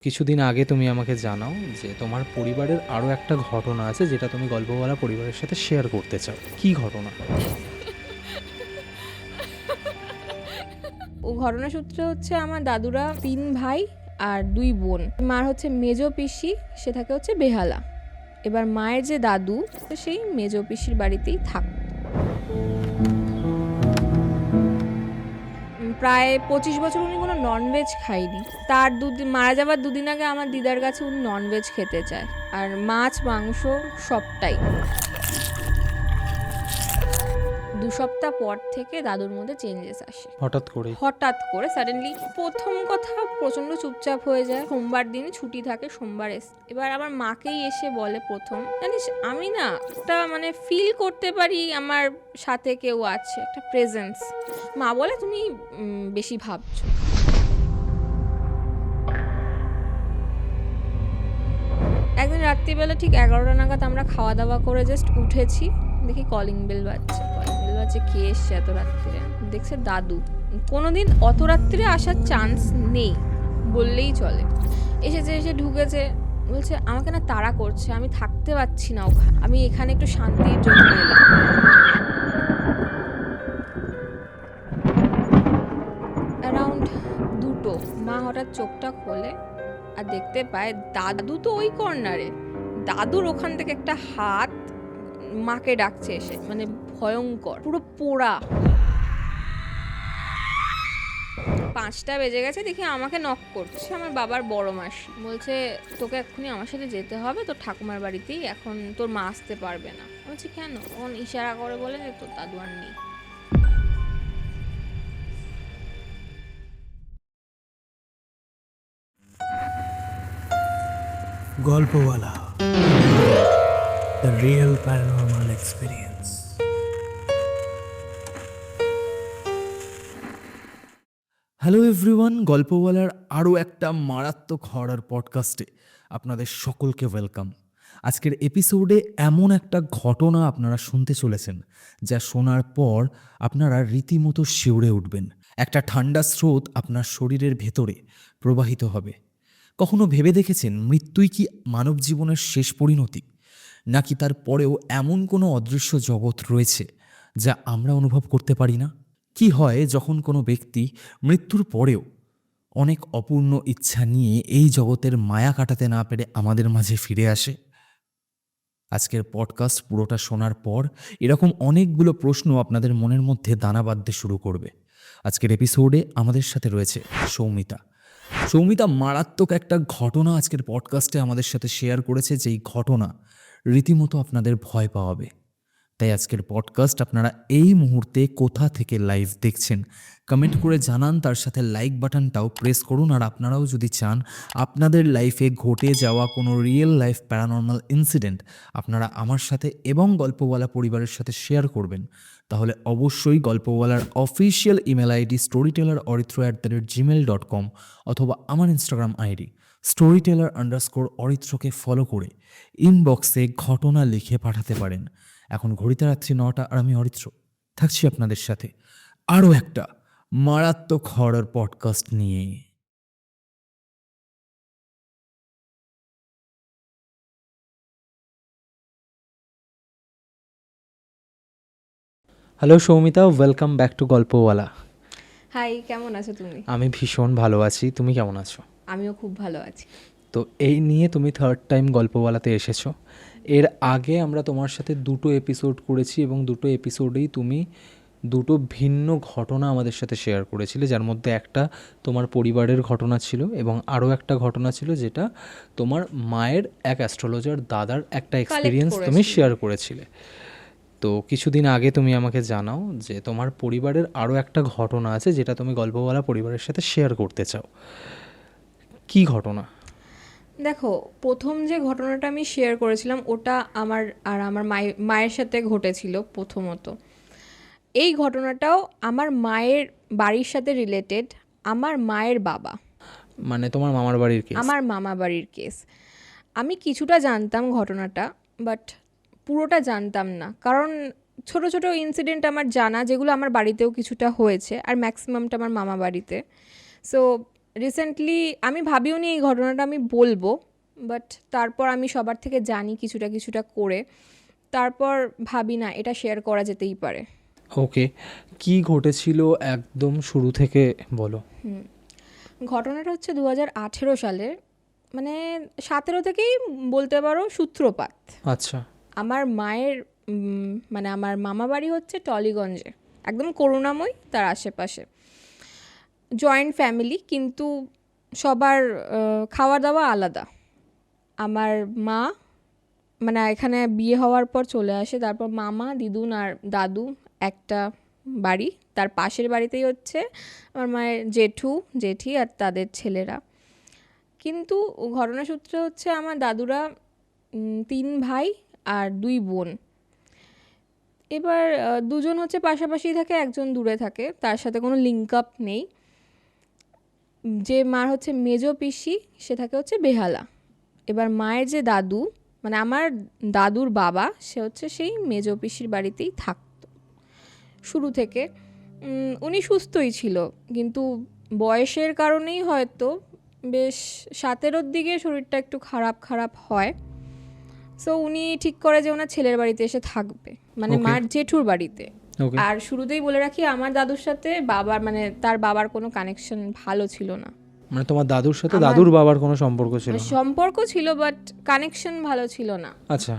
কিছুদিন আগে তুমি আমাকে জানাও যে তোমার পরিবারের আরও একটা ঘটনা আছে যেটা তুমি গল্পওয়ালা পরিবারের সাথে শেয়ার করতে চাও। কি ঘটনা? ও ঘটনাসূত্রে হচ্ছে আমার দাদুরা 3 ভাই আর 2 বোন। মার হচ্ছে মেজো পিসি, সে থাকে হচ্ছে বেহালা। এবার মায়ের যে দাদু, তো সেই মেজো পিসির বাড়িতেই থাকত। প্রায় 25 বছর উনি কোনো ননভেজ খায়নি। তার মারা যাবার দুদিন আগে আমার দিদার কাছে উনি ননভেজ খেতে চায়, আর মাছ মাংস সবটাই। 2 সপ্তাহ পর থেকে দাদুর মধ্যে চেঞ্জেস আসে। হঠাৎ করে সাডেনলি প্রথম কথা প্রচণ্ড চুপচাপ হয়ে যায়। সোমবার দিন ছুটি থাকে, সোমবার এবার আমার মাকেই এসে বলে প্রথম, জানিস আমি না একটা ফিল করতে পারি আমার সাথে কেউ আছে, একটা প্রেজেন্স। মা বলে তুমি বেশি ভাবছো। একদিন রাত্রিবেলা ঠিক 11টা নাগাদ আমরা খাওয়া দাওয়া করে জাস্ট উঠেছি, দেখি কলিং বেল বাজছে। কে এসছে এত রাত্রিরে? দেখছে দাদু। কোনোদিন অত রাত্রিরে আসার চান্স নেই বললেই চলে। এসে ঢুকেছে, বলছে আমাকে না তাড়া করছে, আমি থাকতে পারছি না ওখানে, আমি এখানে একটু শান্তির জন্য এলাম। অ্যারাউন্ড 2টো মা হঠাৎ চোখটা খোলে আর দেখতে পায় দাদু তো ওই কর্নারে, দাদুর ওখান থেকে একটা হাত মাকে ডাকছে এসে, ভয়ঙ্কর, পুরো পোড়া। 5টা বেজে গেছে, দেখি আমাকে নক করছে আমার বাবার বড় মাসি, বলছে তোকে এক্ষুনি আমার সাথে যেতে হবে, তোর ঠাকুমার বাড়িতেই, এখন তোর মা আসতে পারবে না। বলছি কেন? তখন ইশারা করে বলে যে তোর দাদু আর নেই। Golpowala, the real paranormal experience. Hello everyone, গল্পওয়ালার আরও একটা মারাত্মক হরর পডকাস্টে আপনাদের সকলকে ওয়েলকাম। আজকের এপিসোডে এমন একটা ঘটনা আপনারা শুনতে চলেছেন যা শোনার পর আপনারা রীতিমতো শিউরে উঠবেন। একটা ঠান্ডা স্রোত আপনার শরীরের ভেতরে প্রবাহিত হবে। কখনো ভেবে দেখেছেন মৃত্যুই কি মানব জীবনের শেষ পরিণতি, নাকি তার পরেও এমন কোনো অদৃশ্য জগৎ রয়েছে যা আমরা অনুভব করতে পারি না? কি হয় যখন কোনো ব্যক্তি মৃত্যুর পরেও অনেক অপূর্ণ ইচ্ছা নিয়ে এই জগতের মায়া কাটাতে না পেরে আমাদের মাঝে ফিরে আসে? আজকের পডকাস্ট পুরোটা শোনার পর এরকম অনেকগুলো প্রশ্ন আপনাদের মনের মধ্যে দানা বাঁধতে শুরু করবে। আজকের এপিসোডে আমাদের সাথে রয়েছে সৌমিতা মারাত্মক একটা ঘটনা আজকের পডকাস্টে আমাদের সাথে শেয়ার করেছে, যেই ঘটনা রীতিমতো আপনাদের ভয় পাওয়াবে। তাই আজকের পডকাস্ট আপনারা এই মুহূর্তে কোথা থেকে লাইভ দেখছেন কমেন্ট করে জানান, তার সাথে লাইক বাটনটাও প্রেস করুন। আর আপনারাও যদি চান আপনাদের লাইফে ঘটে যাওয়া কোনো রিয়েল লাইফ প্যারানর্মাল ইনসিডেন্ট আপনারা আমার সাথে এবং গল্পওয়ালা পরিবারের সাথে শেয়ার করবেন, তাহলে অবশ্যই গল্পওয়ালার অফিসিয়াল ইমেল আইডি storyteller@gmail.com অথবা আমার ইনস্টাগ্রাম আইডি storyteller_অরিত্রকে ফলো করে ইনবক্সে ঘটনা লিখে পাঠাতে পারেন। এখন ঘড়িতে রাত্রি 9টা আর আমি অরিত্র থাকছি আপনাদের সাথে আরও একটা মারাত্মক হরর পডকাস্ট নিয়ে। Hello Soumita, welcome back to Golpowala. Hi, কেমন আছো তুমি? আমি ভীষণ ভালো আছি, তুমি কেমন আছো? আমিও খুব ভালো আছি। তো এই নিয়ে তুমি থার্ড টাইম গল্পওয়ালাতে এসেছো। এর আগে আমরা তোমার সাথে 2টো এপিসোড করেছি এবং 2টো এপিসোডেই তুমি 2টো ভিন্ন ঘটনা আমাদের সাথে শেয়ার করেছিলে, যার মধ্যে একটা তোমার পরিবারের ঘটনা ছিল এবং আরও একটা ঘটনা ছিল যেটা তোমার মায়ের এক অ্যাস্ট্রোলজার দাদার একটা এক্সপিরিয়েন্স তুমি শেয়ার করেছিলে। তো কিছুদিন আগে তুমি আমাকে জানাও যে তোমার পরিবারের আরও একটা ঘটনা আছে যেটা তুমি গল্পওয়ালা পরিবারের সাথে শেয়ার করতে চাও। কি ঘটনা? দেখো, প্রথম যে ঘটনাটা আমি শেয়ার করেছিলাম ওটা আমার আর আমার মায়ের সাথে ঘটেছিল প্রথমত। এই ঘটনাটাও আমার মায়ের বাড়ির সাথে রিলেটেড। আমার মায়ের বাবা, মানে তোমার মামার বাড়ির কেস? আমার মামা বাড়ির কেস। আমি কিছুটা জানতাম ঘটনাটা, বাট পুরোটা জানতাম না, কারণ ছোট ছোট ইনসিডেন্ট আমার জানা, যেগুলো আমার বাড়িতেও কিছুটা হয়েছে, আর ম্যাক্সিমামটা আমার মামা বাড়িতে। সো রিসেন্টলি আমি ভাবিও নি এই ঘটনাটা আমি বলবো, বাট তারপর আমি সবার থেকে জানি কিছুটা কিছুটা করে, তারপর ভাবি না এটা শেয়ার করা যেতেই পারে। ওকে, কি ঘটেছিল একদম শুরু থেকে বলো। ঘটনাটা হচ্ছে 2018 সালের, মানে 17 থেকেই বলতে পারো সূত্রপাত। আচ্ছা। আমার মায়ের মানে আমার মামা বাড়ি হচ্ছে টলিগঞ্জে, একদম করুণাময়, তার আশেপাশে জয়েন্ট ফ্যামিলি, কিন্তু সবার খাওয়া দাওয়া আলাদা। আমার মা মানে এখানে বিয়ে হওয়ার পর চলে আসে, তারপর মামা, দিদুন আর দাদু একটা বাড়ি, তার পাশের বাড়িতেই হচ্ছে আমার মায়ের জেঠু জেঠি আর তাদের ছেলেরা। কিন্তু ঘটনাসূত্রে হচ্ছে আমার দাদুরা 3 ভাই আর 2 বোন। এবার দুজন হচ্ছে পাশাপাশি থাকে, একজন দূরে থাকে, তার সাথে কোনো লিঙ্ক আপ নেই। যে মার হচ্ছে মেজো পিসি, সে থাকে হচ্ছে বেহালা। এবার মায়ের যে দাদু, মানে আমার দাদুর বাবা, সে হচ্ছে সেই মেজো পিসির বাড়িতেই থাকতো শুরু থেকে। উনি সুস্থই ছিল, কিন্তু বয়সের কারণেই হয়তো বেশ 17-র দিকে শরীরটা একটু খারাপ খারাপ হয়। সো উনি ঠিক করে যে ওনার ছেলের বাড়িতে এসে থাকবে, মানে Okay. মার জেঠুর বাড়িতে। ওকে, আর শুরুতেই বলে রাখি, আমার দাদুর সাথে বাবার মানে তার বাবার কোনো কানেকশন ভালো ছিল না। মানে তোমার দাদুর সাথে আমার- দাদুর বাবার কোনো সম্পর্ক ছিল না? সম্পর্ক ছিল বাট কানেকশন ভালো ছিল না, আচ্ছা,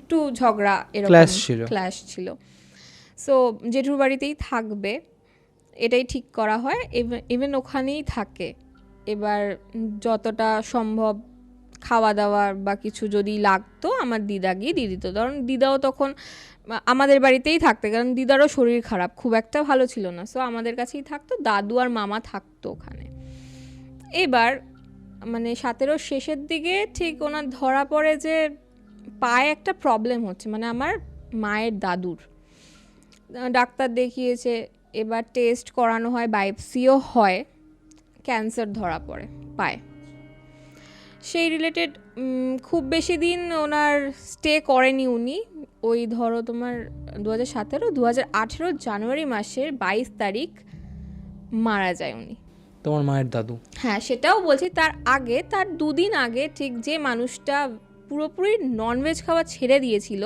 একটু ঝগড়া এরকম Clash ছিল। ক্ল্যাশ ছিল। সো জেঠুর বাড়িতেই থাকবে এটাই ঠিক করা হয়, ইভেন ওখানেই থাকে। এবার যতটা সম্ভব খাওয়া দাওয়ার বা কিছু যদি লাগতো আমার দিদা গিয়ে দিয়ে দিত, কারণ দিদাও তখন আমাদের বাড়িতেই থাকতে, কারণ দিদারও শরীর খারাপ, খুব একটা ভালো ছিল না। সো আমাদের কাছেই থাকতো, দাদু আর মামা থাকতো ওখানে। এবার মানে 17-র শেষের দিকে ঠিক ওনার ধরা পড়ে যে পায়ে একটা প্রবলেম হচ্ছে, মানে আমার মায়ের দাদুর। ডাক্তার দেখিয়েছে, এবার টেস্ট করানো হয়, বায়োপসিও হয়, ক্যান্সার ধরা পড়ে পায়ে। সেই রিলেটেড খুব বেশি দিন ওনার স্টে করেনি উনি। ওই ধরো তোমার 2018 জানুয়ারি মাসের 22 তারিখ মারা যায় উনি। তোমার মায়ের দাদু? হ্যাঁ, সেটাও বলছি, তার আগে, তার 2 দিন আগে ঠিক যে মানুষটা পুরোপুরি ননভেজ খাওয়া ছেড়ে দিয়েছিল,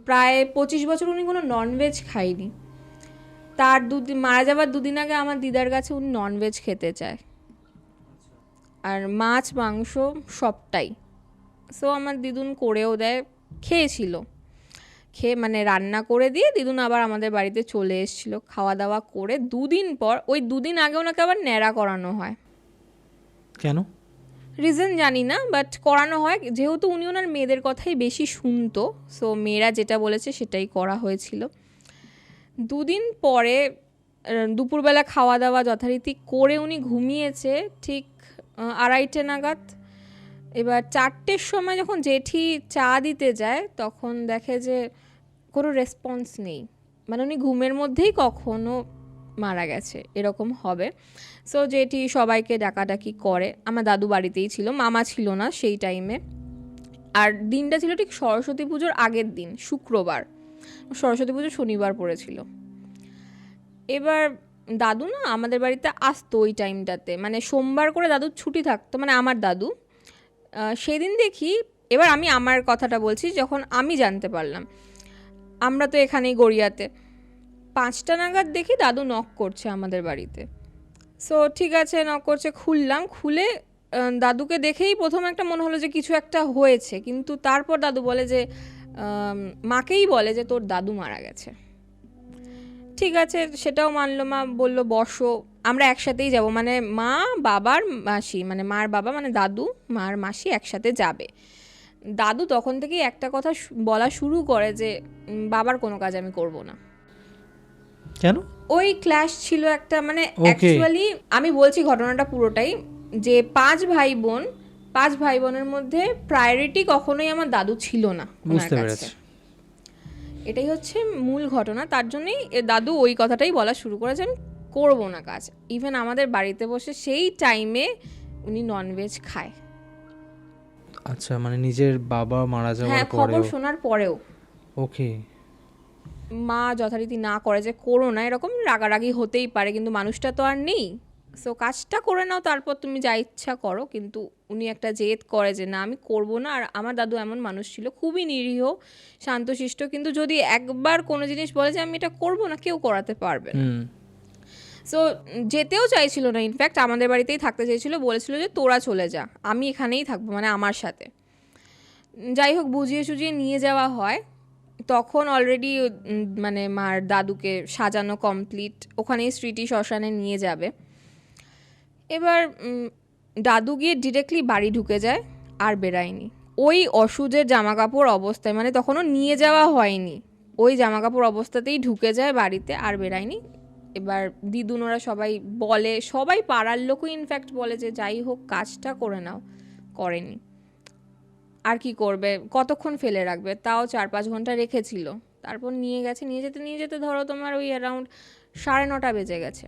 প্রায় 25 বছর উনি কোনো ননভেজ খায়নি, তার মারা যাবার 2 দিন আগে আমার দিদার কাছে উনি ননভেজ খেতে চায়, আর মাছ মাংস সবটাই। সো আমার দিদুন করেও দেয়, খেয়েছিল, খেয়ে মানে রান্না করে দিয়ে দিদুন আবার আমাদের বাড়িতে চলে এসেছিলো, খাওয়া দাওয়া করে 2 দিন পর, ওই 2 দিন আগে ওনাকে আবার ন্যাড়া করানো হয়। কেন? রিজন জানি না, বাট করানো হয়, যেহেতু উনি ওনার মেয়েদের কথাই বেশি শুনতো, সো মেয়েরা যেটা বলেছে সেটাই করা হয়েছিল। 2 দিন পরে দুপুরবেলা খাওয়া দাওয়া যথারীতি করে উনি ঘুমিয়েছে ঠিক 2:30 নাগাদ। এবার 4টের সময় যখন জেঠি চা দিতে যায়, তখন দেখে যে কোনো রেসপন্স নেই, মানে উনি ঘুমের মধ্যেই কখনো মারা গেছে এরকম হবে। সো জেঠি সবাইকে ডাকাডাকি করে, আমার দাদু বাড়িতেই ছিল, মামা ছিল না সেই টাইমে। আর দিনটা ছিল ঠিক সরস্বতী পুজোর আগের দিন, শুক্রবার, সরস্বতী পুজো শনিবার পড়েছিল। এবার দাদু না আমাদের বাড়িতে আসতো ওই টাইমটাতে, মানে সোমবার করে দাদুর ছুটি থাকতো, মানে আমার দাদু। সেদিন দেখি, এবার আমি আমার কথাটা বলছি, যখন আমি জানতে পারলাম, আমরা তো এখানেই গড়িয়াতে, 5টা নাগাদ দেখি দাদু নক করছে আমাদের বাড়িতে। সো ঠিক আছে, নক করছে, খুললাম, খুলে দাদুকে দেখেই প্রথম একটা মনে হলো যে কিছু একটা হয়েছে, কিন্তু তারপর দাদু বলে যে মাকেই বলে যে তোর দাদু মারা গেছে। ঠিক আছে, সেটাও মানলো, মা বললো বসো, আমরা একসাথেই যাব, মানে মা বাবার মাসি, মানে মার বাবা মানে দাদু, মার মাসি একসাথে যাবে। দাদু তখন থেকেই একটা কথা বলা শুরু করে যে বাবার কোনো কাজ আমি করব না। কেন? ওই ক্ল্যাশ ছিল একটা, মানে অ্যাকচুয়ালি আমি বলছি ঘটনাটা পুরোটাই, যে 5 ভাই বোনের মধ্যে প্রায়োরিটি কখনোই আমার দাদু ছিল না ওনার বুঝতে কাছে। পেরেছি। এটাই হচ্ছে মূল ঘটনা, তার জন্যই দাদু ওই কথাটাই বলা শুরু করেছে আমি করবো না কাজ। ইভেন আমাদের বাড়িতে বসে সেই টাইমে উনি ননভেজ খায়। আচ্ছা, মানে নিজের বাবা মারা যাওয়ার হ্যাঁ, খবর পরেও? শোনার পরেও ওকে। মা যথারীতি না করে যে করো না, এরকম রাগারাগি হতেই পারে, কিন্তু মানুষটা তো আর নেই, সো কাজটা করে নাও, তারপর তুমি যা ইচ্ছা করো। কিন্তু উনি একটা জেদ করে যে না আমি করব না। আর আমার দাদু এমন মানুষ ছিল, খুবই নিরীহ শান্তশিষ্ট, কিন্তু যদি একবার কোনো জিনিস বলে যে আমি এটা করব না, কেউ করাতে পারবে না। সো যেতেও চাইছিল না, ইনফ্যাক্ট আমাদের বাড়িতেই থাকতে চাইছিল, বলেছিল যে তোরা চলে যা, আমি এখানেই থাকবো, মানে আমার সাথে। যাই হোক, বুঝিয়ে সুঝিয়ে নিয়ে যাওয়া হয়। তখন অলরেডি মানে মার দাদুকে সাজানো কমপ্লিট, ওখানেই স্মৃতি শ্মশানে নিয়ে যাবে। এবার দাদু গিয়ে ডিরেক্টলি বাড়ি ঢুকে যায়, আর বেরায়নি। ওই অসুজের জামা কাপড় অবস্থায়, মানে তখনও নিয়ে যাওয়া হয়নি, ওই জামা কাপড় অবস্থাতেই ঢুকে যায় বাড়িতে, আর বেরায়নি। এবার দিদুন ওরা সবাই বলে, সবাই পাড়ার লোকও ইনফ্যাক্ট বলে যে যাই হোক কাজটা করে নাও, করেনি। আর কি করবে, কতক্ষণ ফেলে রাখবে, তাও 4-5 ঘন্টা রেখেছিল। তারপর নিয়ে গেছে, নিয়ে যেতে ধরো তোমার ওই অ্যারাউন্ড 9:30 বেজে গেছে।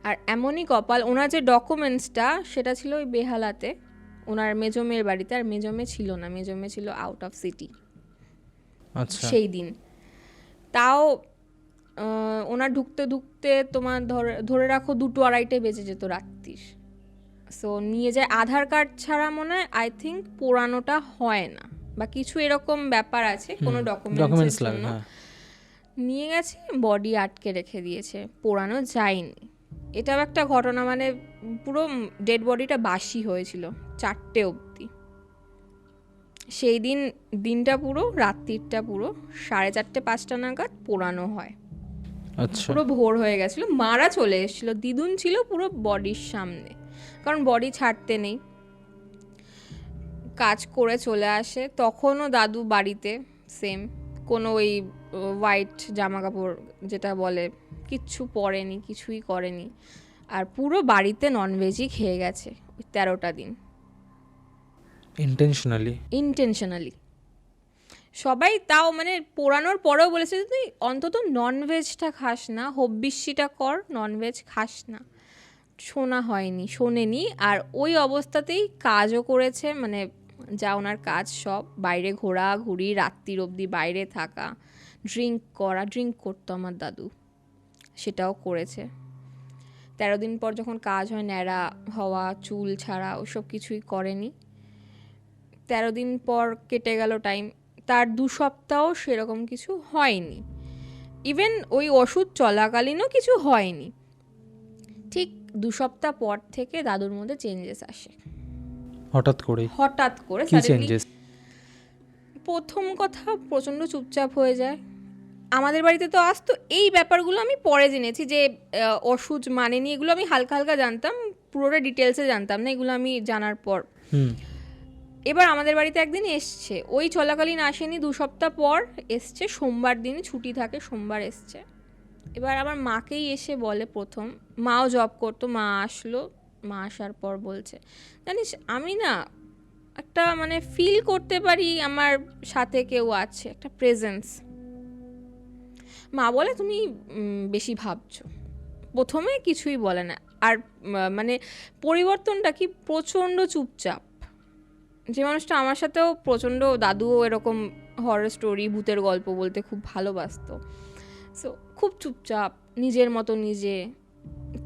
আর এমনই কপাল, ওনার যে ডকুমেন্টসটা সেটা ছিল ওই বেহালাতে, ওনার মেজো মেয়ের বাড়িতে। আর মেজো মেয়ে ছিল না, মেজো মেয়ে ছিল আউট অফ সিটি আচ্ছা, সেই দিন। তাও ওনার ঢুকতে ঢুকতে তোমার ধরে রাখো 2-2:30 বেজে যেত রাত্রির। সো নিয়ে যায়, আধার কার্ড ছাড়া মনে হয় আই থিঙ্ক পোড়ানোটা হয় না, বা কিছু এরকম ব্যাপার আছে, কোনো ডকুমেন্টস লাগে, জন্য হ্যাঁ। নিয়ে গেছে, বডি আটকে রেখে দিয়েছে, পোড়ানো যায়নি। এটাও একটা ঘটনা, মানে পুরো ডেড বডিটা বাসি হয়েছিল 4টে অবধি। সেই দিনটা পুরো, রাত্রিটা পুরো 4:30-5টা নাগাদ পোড়ানো হয়। আচ্ছা, পুরো ভোর হয়ে গেছিল, মারা চলে এসেছিল, দিদুন ছিল পুরো বডির সামনে, কারণ বডি ছাড়তে নেই। কাজ করে চলে আসে, তখনও দাদু বাড়িতে সেম, কোনো ওই হোয়াইট জামা কাপড় যেটা বলে কিচ্ছু পরেনি, কিছুই করেনি। আর পুরো বাড়িতে ননভেজই খেয়ে গেছে ওই 13টা দিন, ইন্টেনশনালি। সবাই তাও মানে পোড়ানোর পরেও বলেছে যে তুই অন্তত ননভেজটা খাস না, হব্বিষ্যিটা কর, ননভেজ খাস না। শোনেনি। আর ওই অবস্থাতেই কাজও করেছে, মানে যা ওনার কাজ সব, বাইরে ঘোরাঘুরি, রাত্রির অবধি বাইরে থাকা, ড্রিঙ্ক করতো আমার দাদু, সেটাও করেছে। 13 দিন পর যখন কাজ হয়, ন্যাড়া হওয়া, চুল ছাড়া, ওসব কিছুই করেনি। 13 দিন পর কেটে গেল টাইম, তার 2 সপ্তাহ সেরকম কিছু হয়নি, ইভেন ওই ওষুধ চলাকালীনও কিছু হয়নি। ঠিক 2 সপ্তাহ পর থেকে দাদুর মধ্যে চেঞ্জেস আসে, হঠাৎ করে কি চেঞ্জেস? প্রথম কথা, প্রচণ্ড চুপচাপ হয়ে যায়। আমাদের বাড়িতে তো আসতো, এই ব্যাপারগুলো আমি পরে জেনেছি যে ওষুধ মানেনি, এগুলো আমি হালকা হালকা জানতাম, পুরোটা ডিটেলসে জানতাম না, এগুলো আমি জানার পর। এবার আমাদের বাড়িতে একদিন এসছে, ওই চলাকালীন আসেনি, 2 সপ্তাহ পর এসছে, সোমবার দিন ছুটি থাকে, সোমবার এসছে। এবার আমার মাকেই এসে বলে, প্রথম মাও জব করতো, মা আসলো, মা আসার পর বলছে জানিস আমি না একটা মানে ফিল করতে পারি আমার সাথে কেউ আছে, একটা প্রেজেন্স। মা বলে তুমি বেশি ভাবছো। প্রথমে কিছুই বলে না, আর মানে পরিবর্তনটা কি, প্রচণ্ড চুপচাপ। যে মানুষটা আমার সাথেও প্রচণ্ড, দাদুও এরকম হরর স্টোরি, ভূতের গল্প বলতে খুব ভালোবাসতো। সো খুব চুপচাপ, নিজের মতো নিজে,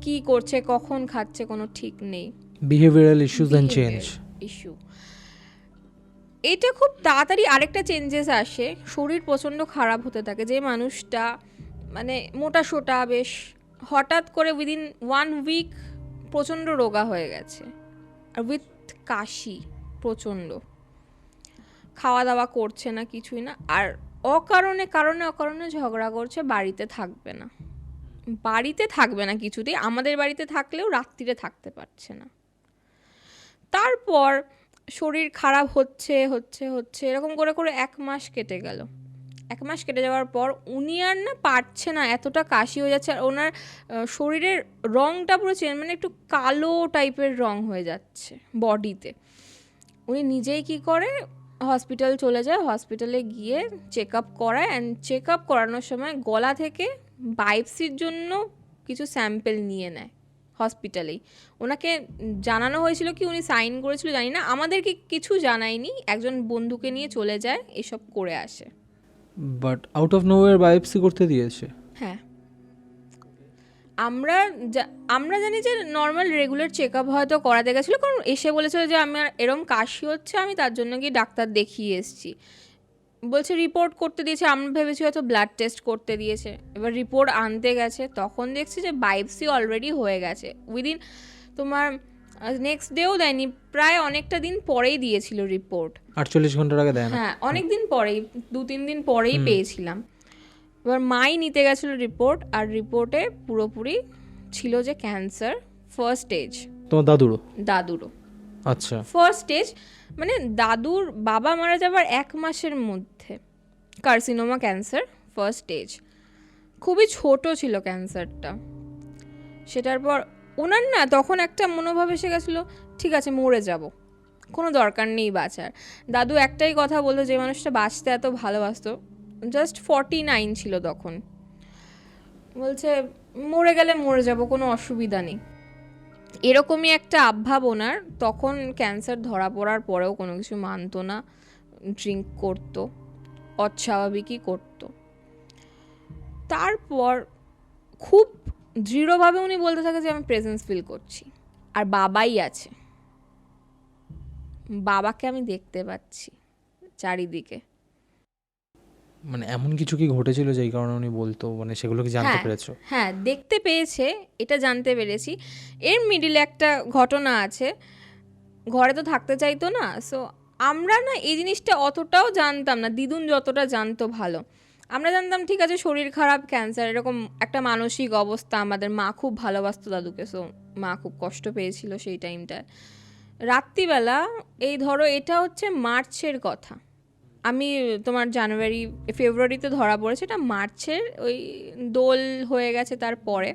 কি করছে, কখন খাচ্ছে, কোনো ঠিক নেই। Behavioural issues and change issue, এটা খুব তাড়াতাড়ি আরেকটা চেঞ্জেস আসে, শরীর প্রচণ্ড খারাপ হতে থাকে। যে মানুষটা মানে মোটা সোটা বেশ, হঠাৎ করে উইদিন 1 উইক প্রচণ্ড রোগা হয়ে গেছে, আর উইথ কাশি প্রচণ্ড, খাওয়া দাওয়া করছে না, কিছুই না, আর অকারণে ঝগড়া করছে, বাড়িতে থাকবে না কিছুতেই। আমাদের বাড়িতে থাকলেও রাত্রিরে থাকতে পারছে না। তারপর শরীর খারাপ হচ্ছে এরকম করে 1 মাস কেটে গেল। 1 মাস কেটে যাওয়ার পর উনি আর না পারছে না, এতটা কাশি হয়ে যাচ্ছে, আর ওনার শরীরের রঙটা পুরো চেঞ্জ, মানে একটু কালো টাইপের রং হয়ে যাচ্ছে বডিতে। উনি নিজেই কি করে, হসপিটাল চলে যায়, হসপিটালে গিয়ে চেক আপ করায়, অ্যান্ড চেক আপ করানোর সময় গলা থেকে বায়োপসির জন্য কিছু স্যাম্পেল নিয়ে নেয় হসপিটালেই। ওনাকে জানানো হয়েছিল কি, উনি সাইন করেছিল জানি না, আমাদেরকে কিছু জানায়নি, একজন বন্ধুকে নিয়ে চলে যায়, এসব করে আসে। But out of nowhere biopsy করতে দিয়েছে? হ্যাঁ, আমরা জানি যে নর্মাল রেগুলার চেক আপ হয়তো করাতে গেছিলো, কারণ এসে বলেছিল যে আমার এরম কাশি হচ্ছে, আমি তার জন্য গিয়ে ডাক্তার দেখিয়ে এসেছি। বলছে রিপোর্ট করতে দিয়েছে, আমরা ভেবেছি হয়তো ব্লাড টেস্ট করতে দিয়েছে। এবার রিপোর্ট আনতে গেছে, তখন দেখছি যে বায়োপসি অলরেডি হয়ে গেছে। উইদিন তোমার নেক্সট ডেও দেয়নি, প্রায় অনেকটা দিন পরেই দিয়েছিল রিপোর্ট। 48 ঘন্টার আগে দেয় না? হ্যাঁ, অনেক দিন পরেই, 2-3 দিন পরেই পেয়েছিলাম। এবার মাই নিতে গেছিলো রিপোর্ট, আর রিপোর্টে পুরোপুরি ছিল যে ক্যান্সার ফার্স্ট স্টেজ। তোমার দাদুরও? আচ্ছা, ফার্স্ট স্টেজ মানে দাদুর বাবা মারা যাবার 1 মাসের মধ্যে কার্সিনোমা ক্যান্সার ফার্স্ট স্টেজ। খুবই ছোট ছিল ক্যান্সারটা। সেটার পর ওনার না তখন একটা মনোভাব এসে গেছিলো, ঠিক আছে মরে যাব, কোনো দরকার নেই বাঁচার। দাদু একটাই কথা বলতো, যে মানুষটা বাঁচতে এত ভালোবাসতো, জাস্ট 49 ছিল তখন, বলছে মরে গেলে মরে যাব, কোনো অসুবিধা নেই। এরকমই একটা আবভাব ওনার। তখন ক্যান্সার ধরা পড়ার পরেও কোনো কিছু মানতো না, ড্রিঙ্ক করতো, অস্বাভাবিকই করতো। তারপর খুব দৃঢ়ভাবে উনি বলতে থাকে যে আমি প্রেজেন্স ফিল করছি, আর বাবাই আছে, বাবাকে আমি দেখতে পাচ্ছি চারিদিকে। মানে এমন কিছু কি ঘটেছিল যেই কারণে উনি বলতো, মানে সেগুলো কি জানতে পেরেছো? হ্যাঁ, দেখতে পেয়েছে, এটা জানতে পেরেছি। এর মিডিলে একটা ঘটনা আছে, ঘরে তো থাকতে চাইতো না। সো আমরা না এই জিনিসটা অতটাও জানতাম না, দিদুন যতটা জানতো ভালো। আমরা জানতাম ঠিক আছে শরীর খারাপ, ক্যান্সার, এরকম একটা মানসিক অবস্থা। আমাদের মা খুব ভালোবাসতো দাদুকে, সো মা খুব কষ্ট পেয়েছিল সেই টাইমটায়। রাত্রিবেলা, এই ধরো এটা হচ্ছে মার্চের কথা, আমি তোমার ফেব্রুয়ারিতে ধরা পড়েছে, এটা মার্চের ওই দোল হয়ে গেছে। তারপরে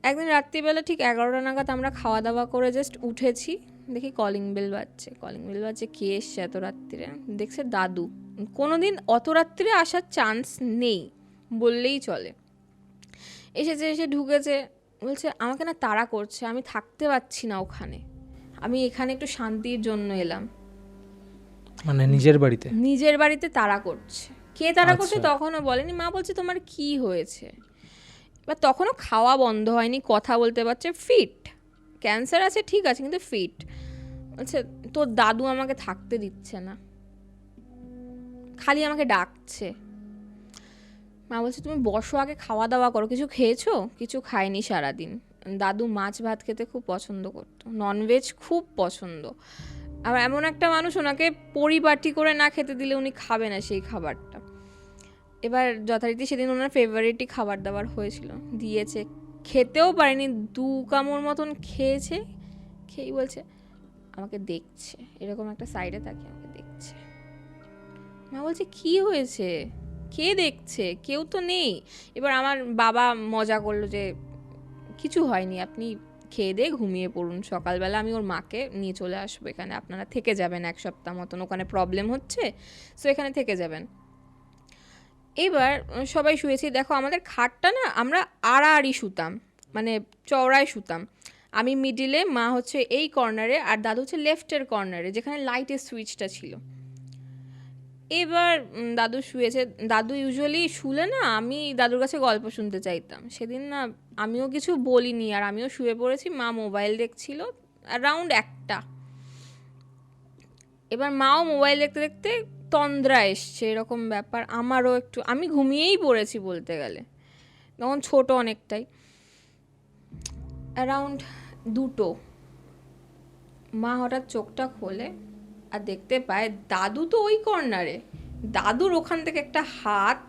একদিন রাত্রিবেলা ঠিক 11টা নাগাদ আমরা খাওয়া দাওয়া করে জাস্ট উঠেছি, দেখি কলিং বেল বাজছে। কে এসছে এত রাত্রিরে? দেখছে দাদু। কোনোদিন অত রাত্রিরে আসার চান্স নেই বললেই চলে। এসে ঢুকেছে, বলছে আমাকে না তাড়া করছে, আমি থাকতে পারছি না ওখানে, আমি এখানে একটু শান্তির জন্য এলাম। মানে নিজের বাড়িতে তাড়া করছে। কে তাড়া করছে তখনও বলেনি। মা বলছে তোমার কি হয়েছে? এবার তখনও খাওয়া বন্ধ হয়নি, কথা বলতে পারছে, ফিট, ক্যান্সার আছে ঠিক আছে কিন্তু ফিট। বলছে তোর দাদু আমাকে থাকতে দিচ্ছে না, খালি আমাকে ডাকছে। মা বলছে তুমি বসো আগে, খাওয়া দাওয়া করো, কিছু খেয়েছো? কিছু খায়নি সারাদিন। দাদু মাছ ভাত খেতে খুব পছন্দ করতো, ননভেজ খুব পছন্দ। আবার এমন একটা মানুষ, ওনাকে পরিপাটি করে না খেতে দিলে উনি খাবে না সেই খাবারটা। এবার যথারীতি সেদিন ওনার ফেভারিটই খাবার দাবার হয়েছিল, দিয়েছে, খেতেও পারেনি, 2 কামড় মতন খেয়েছে। খেয়েই বলছে আমাকে দেখছে, এরকম একটা সাইডে তাকে আমাকে দেখছে। মা বলছে কি হয়েছে, কে দেখছে? কেউ তো নেই। এবার আমার বাবা মজা করলো যে কিছু হয়নি, আপনি খেয়ে দিয়ে ঘুমিয়ে পড়ুন, সকালবেলা আমি ওর মাকে নিয়ে চলে আসবো এখানে, আপনারা থেকে যাবেন 1 সপ্তাহ মতন, ওখানে প্রবলেম হচ্ছে, সো এখানে থেকে যাবেন। এবার সবাই শুয়েছি। দেখো আমাদের খাটটা না, আমরা আড়াআড়ি শুতাম, মানে চওড়ায় শুতাম। আমি মিডিলে, মা হচ্ছে এই কর্নারে, আর দাদু হচ্ছে লেফটের কর্নারে, যেখানে লাইটের সুইচটা ছিল। এবার দাদু শুয়েছে। দাদু ইউজুয়ালি শুলে না আমি দাদুর কাছে গল্প শুনতে চাইতাম। সেদিন না আমিও কিছু বলিনি, আর আমিও শুয়ে পড়েছি। মা মোবাইল দেখছিল অ্যারাউন্ড 1টা। এবার মাও মোবাইল দেখতে দেখতে তন্দ্রা এসছে, এরকম ব্যাপার। আমারও একটু, আমি ঘুমিয়েই পড়েছি বলতে গেলে, তখন ছোট অনেকটাই। অ্যারাউন্ড 2টো মা হঠাৎ চোখটা খোলে আর দেখতে পায় দাদু তো ওই কর্নারে, দাদুর ওখান থেকে একটা হাত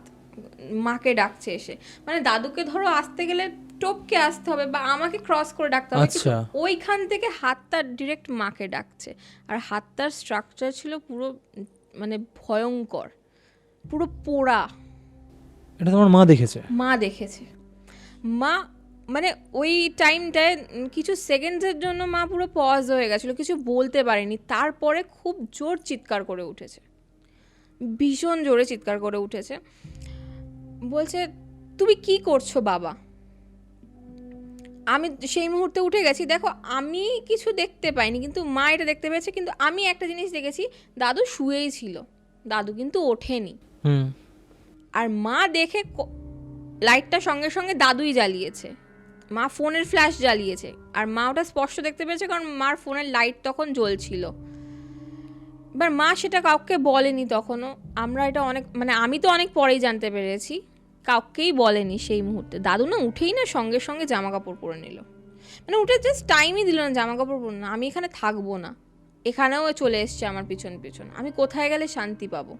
মাকে ডাকছে এসে। মানে দাদুকে ধরো আসতে গেলে টপকে আসতে হবে বা আমাকে ক্রস করে ডাকতে হবে, কিন্তু ওইখান থেকে হাতটা ডিরেক্ট মাকে ডাকছে। আর হাতটার স্ট্রাকচার ছিল পুরো মানে ভয়ঙ্কর, পুরো পোড়া। এটা তোমার মা দেখেছে? মা দেখেছে। মা মানে ওই টাইমটায় কিছু সেকেন্ডসের জন্য মা পুরো পজ হয়ে গেছিলো, কিছু বলতে পারেনি। তারপরে খুব জোর চিৎকার করে উঠেছে, ভীষণ জোরে চিৎকার করে উঠেছে। বলছে তুমি কি করছো বাবা? আমি সেই মুহূর্তে উঠে গেছি। দেখো আমি কিছু দেখতে পাইনি, কিন্তু মা এটা দেখতে পেয়েছে। কিন্তু আমি একটা জিনিস দেখেছি, দাদু শুয়েই ছিল, দাদু কিন্তু ওঠেনি। আর মা দেখে লাইটটা সঙ্গে সঙ্গে দাদুই জ্বালিয়েছে, মা ফোনের ফ্ল্যাশ জ্বালিয়েছে, আর মা ওটা স্পষ্ট দেখতে পেয়েছে কারণ মার ফোনের লাইট তখন জ্বলছিল। এবার মা সেটা কাউকে বলেনি তখনও, আমরা এটা অনেক মানে আমি তো অনেক পরেই জানতে পেরেছি, কাউকেই বলেনি সেই মুহূর্তে। দাদু না উঠেই না সঙ্গে সঙ্গে জামা কাপড় পরে নিল, মানে উঠে জাস্ট টাইমই দিল না জামা কাপড় পরে না, আমি এখানে থাকবো না, এখানেও চলে এসছে আমার পিছন পিছন, আমি কোথায় গেলে শান্তি পাবো,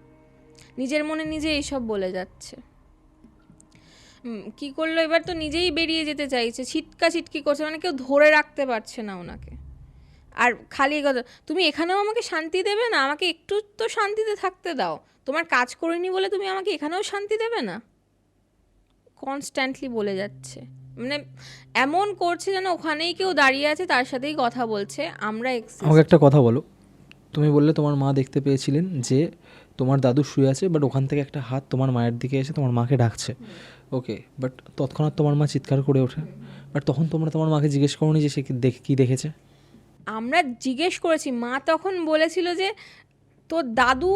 নিজের মনে নিজে এইসব বলে যাচ্ছে। কি করলো এবার, তো নিজেই বেরিয়ে যেতে চাইছে, ছিটকা ছিটকি করছে, মানে কেউ ধরে রাখতে পারছে না ওনাকে। আর খালি কথা, তুমি এখানেও আমাকে শান্তি দেবে না, আমাকে একটু তো শান্তিতে থাকতে দাও, তোমার কাজ করিনি বলে তুমি আমাকে এখানেও শান্তি দেবে না, কনস্ট্যান্টলি বলে যাচ্ছে। মানে এমন করছে যেন ওখানেই কেউ দাঁড়িয়ে আছে তার সাথেই কথা বলছে, আমরা আমাকে একটা কথা বলো, তুমি বললে তোমার মা দেখতে পেয়েছিলেন যে তোমার দাদু শুয়ে আছে, বাট ওখান থেকে একটা হাত তোমার মায়ের দিকে এসে তোমার মাকে ডাকছে, ওকে, বাট তৎক্ষণাৎ তোমার মা চিৎকার করে ওঠে, বাট তখন তোমরা তোমার মাকে জিজ্ঞেস করোনি যে সে কী দেখেছে? আমরা জিজ্ঞেস করেছি, মা তখন বলেছিল যে তোর দাদু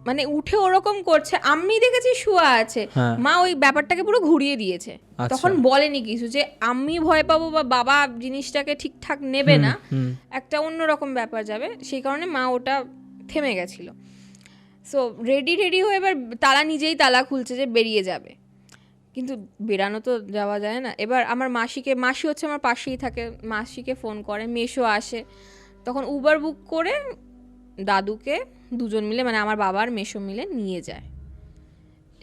মানে উঠে ওরকম করছে, আমি দেখেছি শোয়া আছে, মা ওই ব্যাপারটাকে পুরো ঘুরিয়ে দিয়েছে, তখন বলেনি কিছু যে আমি ভয় পাবো বা বাবা জিনিসটাকে ঠিকঠাক নেবে না, একটা অন্যরকম ব্যাপার যাবে, সেই কারণে মা ওটা থেমে গেছিল। সো রেডি হয়ে এবার নিজেই তালা খুলছে যে বেরিয়ে যাবে, কিন্তু বেরানো তো যাওয়া যায় না। এবার আমার মাসি হচ্ছে আমার পাশেই থাকে, মাসিকে ফোন করে, মেশো আসে, তখন উবার বুক করে দাদুকে দুজন মিলে মানে আমার বাবার মেশো মিলে নিয়ে যায়।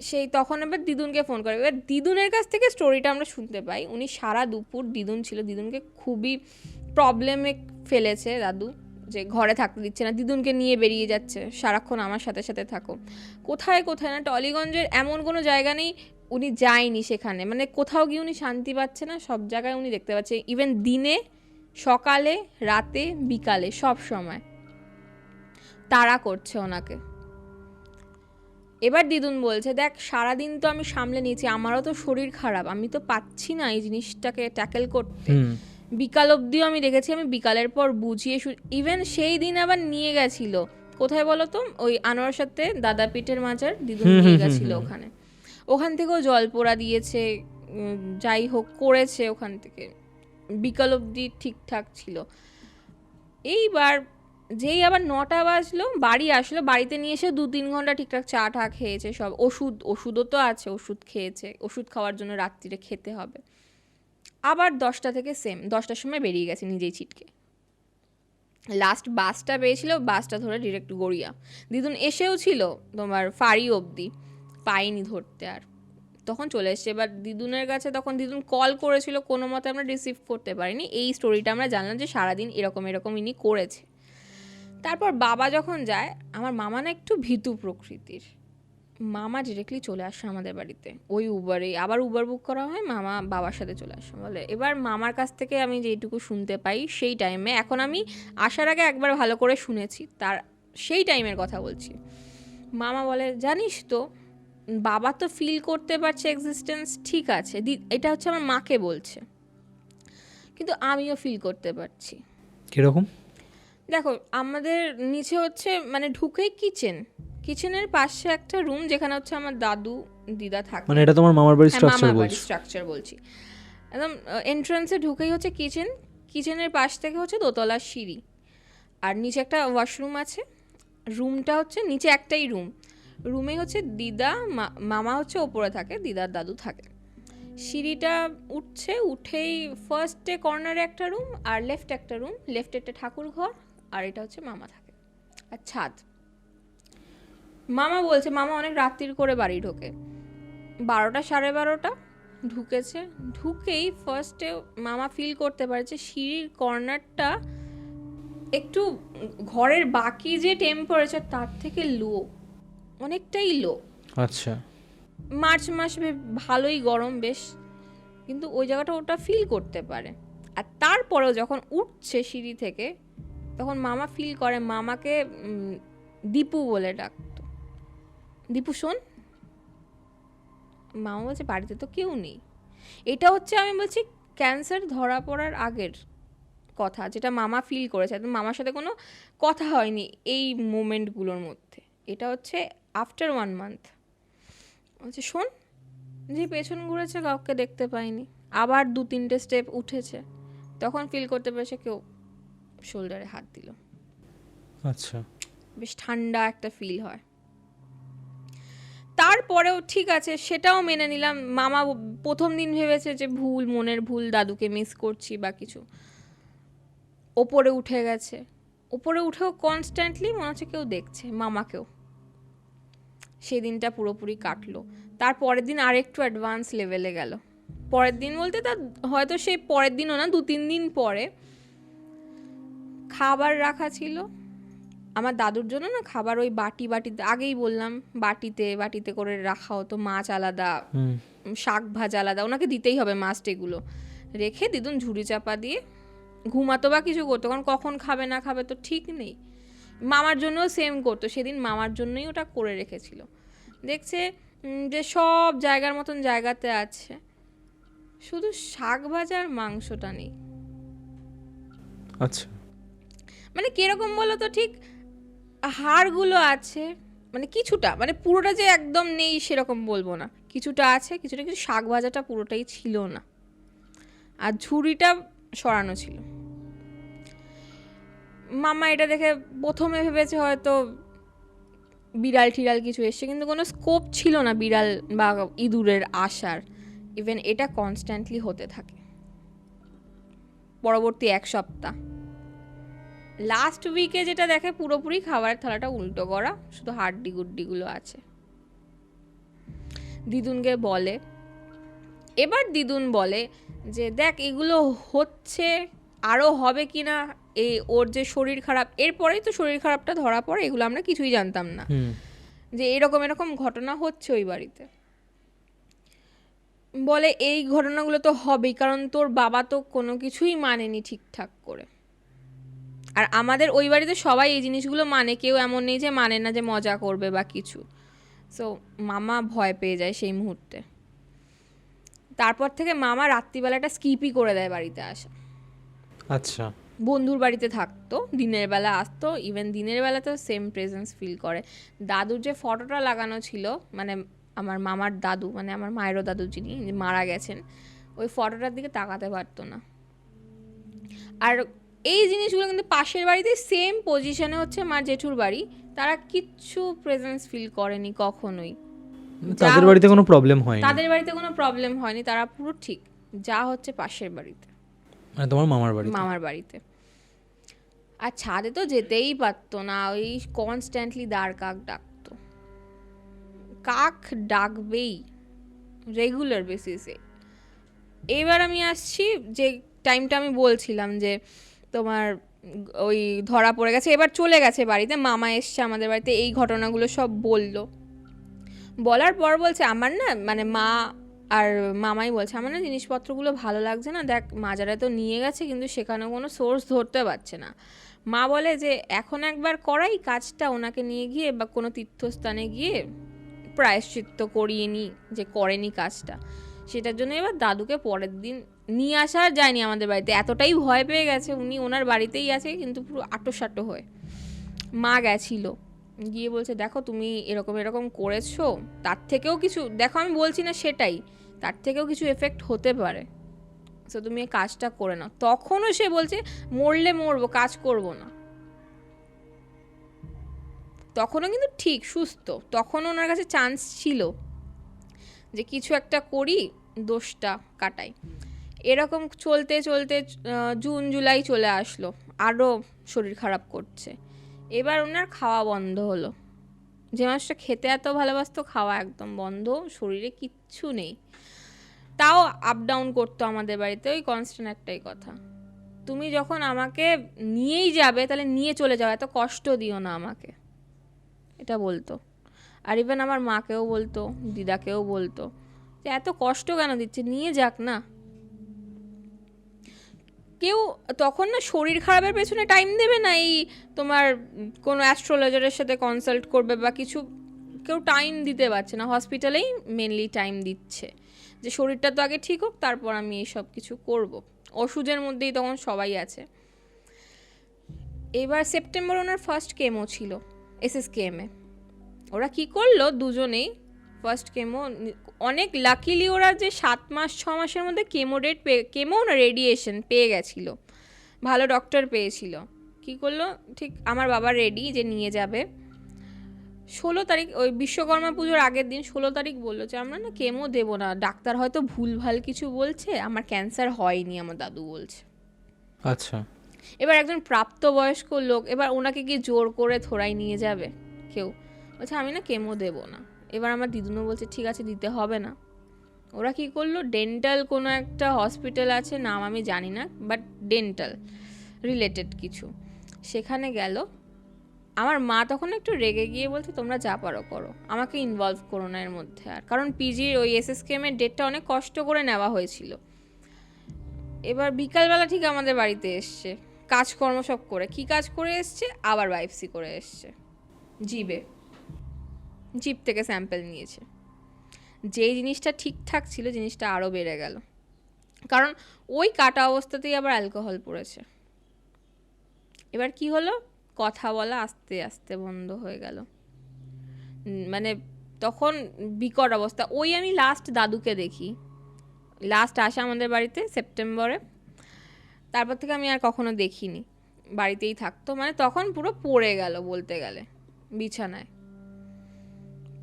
সেই তখন এবার দিদুনকে ফোন করে, এবার দিদুনের কাছ থেকে স্টোরিটা আমরা শুনতে পাই, উনি সারা দুপুর দিদুন ছিল, দিদুনকে খুবই প্রবলেমে ফেলেছে দাদু, যে ঘরে থাকতে দিচ্ছে না, দিদুনকে নিয়ে বেরিয়ে যাচ্ছে, সারাক্ষণ আমার সাথে সাথে থাকো, কোথায় কোথায় না, টলিগঞ্জের এমন কোনো জায়গা নেই উনি যায়নি সেখানে, মানে কোথাও গিয়ে উনি শান্তি পাচ্ছে না, সব জায়গায় উনি দেখতে পাচ্ছে, ইভেন দিনে, সকালে, রাতে, বিকালে, সব সময় তাড়া করছে ওনাকে। এবার দিদুন বলছে, দেখ সারাদিন তো আমি সামলে নিয়েছি, আমারও তো শরীর খারাপ, আমি তো পাচ্ছি না এই জিনিসটাকে ট্যাকেল করতে, বিকাল অবধিও আমি দেখেছি, আমি বিকালের পর বুঝিয়ে ইভেন সেই দিন আবার নিয়ে গেছিল কোথায় বলো তো, ওই আনোয়ার সাথে দাদা পিঠের মাজার দিদুন নিয়ে গেছিল ওখান থেকেও জল পোড়া দিয়েছে, যাই হোক করেছে, ওখান থেকে বিকাল অবধি ঠিকঠাক ছিল। এইবার যেই আবার 9টা বাজলো, বাড়ি আসলো, বাড়িতে নিয়ে এসে 2-3 ঘন্টা ঠিকঠাক চা টা খেয়েছে, সব ওষুধও তো আছে, ওষুধ খেয়েছে, ওষুধ খাওয়ার জন্য রাত্রিরে খেতে হবে। আবার 10টা থেকে 10টার সময় বেরিয়ে গেছে নিজেই ছিটকে, লাস্ট বাসটা পেয়েছিল, বাসটা ধরে ডিরেক্ট গড়িয়া, দিদুন এসেও ছিল তোমার ফাড়ি অবধি, পাইনি ধরতে, আর তখন চলে এসছে। এবার দিদুনের কাছে তখন দিদুন কল করেছিল, কোনো মতে আমরা রিসিভ করতে পারিনি, এই স্টোরিটা আমরা জানলাম যে সারাদিন এরকম ইনি করেছে। তারপর বাবা যখন যায়, আমার মামা না একটু ভীতু প্রকৃতির, মামা ডিরেক্টলি চলে আসে আমাদের বাড়িতে, ওই আবার উবার বুক করা হয়, মামা বাবার সাথে চলে আসে বলে। এবার মামার কাছ থেকে আমি যেইটুকু শুনতে পাই সেই টাইমে, এখন আমি আসার আগে একবার ভালো করে শুনেছি, তার সেই টাইমের কথা বলছি, মামা বলে, জানিস তো বাবা তো ফিল করতে পারছে এক্সিস্টেন্স, ঠিক আছে, এটা হচ্ছে আমার মাকে বলছে, কিন্তু আমিও ফিল করতে পারছি। কিরকম? দেখো আমাদের নিচে হচ্ছে মানে ঢুকেই কিচেনের পাশে একটা রুম, যেখানে হচ্ছে আমার দাদু দিদা থাকে, মানে এটা তোমার মামার বাড়ির স্ট্রাকচার বলছি, একদম এন্ট্রান্সে ঢুকেই হচ্ছে কিচেনের পাশ থেকে হচ্ছে দোতলার সিঁড়ি, আর নিচে একটা ওয়াশরুম আছে, রুমটা হচ্ছে নিচে একটাই রুমে হচ্ছে দিদা মামা হচ্ছে ওপরে থাকে, দিদার দাদু থাকে, সিঁড়িটা উঠেই ফার্স্টে কর্নারে একটা রুম, আর লেফট একটা রুম, লেফটে একটা ঠাকুর ঘর, আর এটা হচ্ছে মামা থাকে, আর ছাদ। মামা বলছে মামা অনেক রাত্রির করে বাড়ি ঢোকে, 12টা 12:30 ঢুকেই ফার্স্টে মামা ফিল করতে পারছে সিঁড়ির কর্নারটা একটু ঘরের বাকি যে টেম্পারেচার তার থেকে লো, অনেকটাই লো। আচ্ছা, মার্চ মাস ভালোই গরম বেশ, কিন্তু ওই জায়গাটা ওটা ফিল করতে পারে। আর তারপরেও যখন উঠছে সিঁড়ি থেকে, তখন মামা ফিল করে, মামাকে দীপু বলে ডাকতো, দীপু শোন। মামা বলছে বাড়িতে তো কেউ নেই। এটা হচ্ছে আমি বলছি ক্যান্সার ধরা পড়ার আগের কথা, যেটা মামা ফিল করেছে, একদম মামার সাথে কোনো কথা হয়নি এই মোমেন্টগুলোর মধ্যে, এটা হচ্ছে আফটার 1 মান্থ। বলছে শোন, যে পেছন ঘুরেছে কাউকে দেখতে পাইনি, আবার 2-3টে স্টেপ উঠেছে, তখন ফিল করতে পেরেছে কেউ শোল্ডারে হাত দিল। আচ্ছা, বেশ ঠান্ডা একটা ফিল হয়। তারপরেও ঠিক আছে, সেটাও মেনে নিলাম। মামা প্রথম দিন ভেবেছে যে ভুল, মনের ভুল, দাদুকে মিস করছি বা কিছু। ওপরে উঠে গেছে, ওপরে উঠেও কনস্ট্যান্টলি মনে হচ্ছে কেউ দেখছে, মামাকেও। সেই দিনটা পুরোপুরি কাটলো। তার পরের দিন আরেকটু অ্যাডভান্স লেভেলে গেল। পরের দিন বলতে তার হয়তো সেই পরের দিনও না, 2-3 দিন পরে খাবার রাখা ছিল আমার দাদুর জন্য না। খাবার ওই বাটিতে, আগেই বললাম, বাটিতে করে রাখা হতো। মাছ আলাদা, শাক ভাজা আলাদা, ওনাকে দিতেই হবে মাস্ট। এগুলো রেখে দিদুন ঝুড়ি চাপা দিয়ে ঘুমাতো বা কিছু করতো, কারণ কখন খাবে না খাবে তো ঠিক নেই। মামার জন্যও সেম করতো, সেদিন মামার জন্যই ওটা করে রেখেছিল। দেখছে যে সব জায়গার মতন জায়গাতে আছে, শুধু শাক ভাজা আর মাংসটা নেই। আচ্ছা, মানে কিরকম বলো তো, ঠিক হাড়গুলো আছে, মানে কিছুটা, মানে পুরোটা যে একদম নেই সেরকম বলবো না, কিছুটা আছে, কিছুটা, কিন্তু শাক ভাজাটা পুরোটাই ছিল না, আর ঝুড়িটা সরানো ছিল। মামা এটা দেখে প্রথমে ভেবেছে হয়তো বিড়াল টিড়াল কিছু এসছে, কিন্তু কোনো স্কোপ ছিল না বিড়াল বা ইঁদুরের আসার। ইভেন এটা কনস্ট্যান্টলি হতে থাকে পরবর্তী 1 সপ্তাহ। লাস্ট উইকে যেটা দেখে, পুরোপুরি খাবারের থালাটা উল্টো করা, শুধু হাড্ডি গুড্ডিগুলো আছে। দিদুনকে বলে, এবার দিদুন বলে যে দেখ এগুলো হচ্ছে, আরও হবে কি না, এই ওর যে শরীর খারাপ, এরপরেই তো শরীর খারাপটা ধরা পড়ে, এগুলো আমরা কিছুই জানতাম না যে এরকম এরকম ঘটনা হচ্ছে ওই বাড়িতে। বলে এই ঘটনাগুলো তো হবেই, কারণ তোর বাবা তো কোনো কিছুই মানেনি ঠিকঠাক করে। আর আমাদের ওই বাড়িতে সবাই এই জিনিসগুলো মানে, কেউ এমন নেই যে মানে না, যে মজা করবে বা কিছু। সো মামা ভয় পেয়ে যায় সেই মুহূর্তে। তারপর থেকে মামা রাত্রিবেলাটা স্কিপই করে দেয় বাড়িতে আসা। আচ্ছা, বন্ধুর বাড়িতে থাকতো, দিনের বেলা আসতো, ইভেন দিনের বেলাতেও সেম প্রেজেন্স ফিল করে। দাদুর যে ফটোটা লাগানো ছিল, মানে আমার মামার দাদু, মানে আমার মায়েরও দাদু যিনি মারা গেছেন, ওই ফটোটার দিকে তাকাতে পারতো না। আর এই জিনিসগুলো কিন্তু পাশের বাড়িতে সেম পজিশনে হচ্ছে আমার জেঠুর বাড়ি, তারা কিচ্ছু প্রেজেন্স ফিল করেনি কখনোই। তাদের বাড়িতে কোনো প্রবলেম হয়নি? তাদের বাড়িতে কোনো প্রবলেম হয়নি, তারা পুরো ঠিক। যা হচ্ছে পাশের বাড়িতে, মানে তোমার মামার বাড়িতে? মামার বাড়িতে। আর ছাদে তো যেতেই পারতো না, ওই কনস্ট্যান্টলি দাঁড় কাক ডাকতো। কাক ডাকবেই রেগুলার বেসিসে। এবার আমি আসছি যে টাইমটা আমি বলছিলাম যে তোমার ওই ধরা পড়ে গেছে, এবার চলে গেছে বাড়িতে, মামা এসছে আমাদের বাড়িতে, এই ঘটনাগুলো সব বললো। বলার পর বলছে আমার না, মানে মা আর মামাই বলছে আমার না জিনিসপত্রগুলো ভালো লাগছে না, দেখ মাজারে তো নিয়ে গেছে কিন্তু সেখানে কোনো সোর্স ধরতে পারছে না। মা বলে যে এখন একবার করাই কাজটা, ওনাকে নিয়ে গিয়ে বা কোনো তীর্থস্থানে গিয়ে প্রায়শ্চিত্ত করিয়ে নিই যে করেনি কাজটা। সেটার জন্য এবার দাদুকে পরের দিন নিয়ে আসা আর যায়নি আমাদের বাড়িতে, এতটাই ভয় পেয়ে গেছে উনি, ওনার বাড়িতেই আছে কিন্তু পুরো আটোসাটো হয়ে। মা গেছিল, গিয়ে বলছে দেখো তুমি এরকম এরকম করেছো, তার থেকেও কিছু, দেখো আমি বলছি না সেটাই, তার থেকেও কিছু এফেক্ট হতে পারে, তো তুমি এই কাজটা করে নাও। তখনও সে বলছে মরলে মরবো, কাজ করব না। তখনও কিন্তু ঠিক সুস্থ, তখনও ওনার কাছে চান্স ছিল যে কিছু একটা করি, দোষটা কাটাই। এরকম চলতে চলতে জুন জুলাই চলে আসলো, আরও শরীর খারাপ করছে। এবার ওনার খাওয়া বন্ধ হলো, যে মাছটা খেতে এত ভালোবাসতো খাওয়া একদম বন্ধ, শরীরে কিচ্ছু নেই। তাও আপ ডাউন করতো আমাদের বাড়িতে, ওই কনস্ট্যান্ট একটাই কথা, তুমি যখন আমাকে নিয়েই যাবে তাহলে নিয়ে চলে যাও, এত কষ্ট দিও না আমাকে, এটা বলতো। আর ইভেন আমার মাকেও বলতো, দিদাকেও বলতো যে এত কষ্ট কেন দিচ্ছে, নিয়ে যাক না। কেউ তখন না শরীর খারাপের পেছনে টাইম দেবে না, এই তোমার কোনো অ্যাস্ট্রোলজারের সাথে কনসাল্ট করবে বা কিছু, কেউ টাইম দিতে পারছে না। হসপিটালেই মেনলি টাইম দিচ্ছে যে শরীরটা তো আগে ঠিক হোক, তারপর আমি এইসব কিছু করব। ওষুধের মধ্যেই তখন সবাই আছে। এবার সেপ্টেম্বর ওনার ফার্স্ট কেমো ছিল, SSKM-এ। ওরা কি করলো, দুজনেই ফার্স্ট কেমো অনেক লাকিলি ওরা যে 7 মাস 6 মাসের মধ্যে কেমো না রেডিয়েশন পেয়ে গেছিলো, ভালো ডক্টর পেয়েছিল। কি করলো, ঠিক আমার বাবা রেডি যে নিয়ে যাবে 16 তারিখ, ওই বিশ্বকর্মা পুজোর আগের দিন 16 তারিখ বললো যে আমরা না কেমো দেবো না, ডাক্তার হয়তো ভুলভাল কিছু বলছে, আমার ক্যান্সার হয়নি, আমার দাদু বলছে। আচ্ছা, এবার একজন প্রাপ্তবয়স্ক লোক, এবার ওনাকে কি জোর করে থোড়াই নিয়ে যাবে কেউ? বলছে আমি না কেমো দেবো না। এবার আমার দিদুনও বলছে ঠিক আছে দিতে হবে না। ওরা কি করলো, ডেন্টাল কোনো একটা হসপিটাল আছে, নাম আমি জানি না, বাট ডেন্টাল রিলেটেড কিছু, সেখানে গেল। আমার মা তখন একটু রেগে গিয়ে বলছে তোমরা যা পারো করো, আমাকে ইনভলভ করো না এর মধ্যে। আর কারণ পিজির ওই এসএসকেএমের ডেটটা অনেক কষ্ট করে নেওয়া হয়েছিল। এবার বিকালবেলা ঠিক আমাদের বাড়িতে এসছে, কাজকর্ম সব করে, কি কাজ করে এসছে, আবার বাইপসি করে এসছে, জিভ থেকে স্যাম্পল নিয়েছে। যেই জিনিসটা ঠিকঠাক ছিল জিনিসটা আরও বেড়ে গেল, কারণ ওই কাটা অবস্থাতেই আবার অ্যালকোহল পড়েছে। এবার কি হলো, কথা বলা আস্তে আস্তে বন্ধ হয়ে গেল, মানে তখন বিকট অবস্থা। ওই আমি লাস্ট দাদুকে দেখি, লাস্ট আসা আমাদের বাড়িতে সেপ্টেম্বরে, তারপর থেকে আমি আর কখনো দেখিনি, বাড়িতেই থাকতো, মানে তখন পুরো পড়ে গেল বলতে গেলে বিছানায়।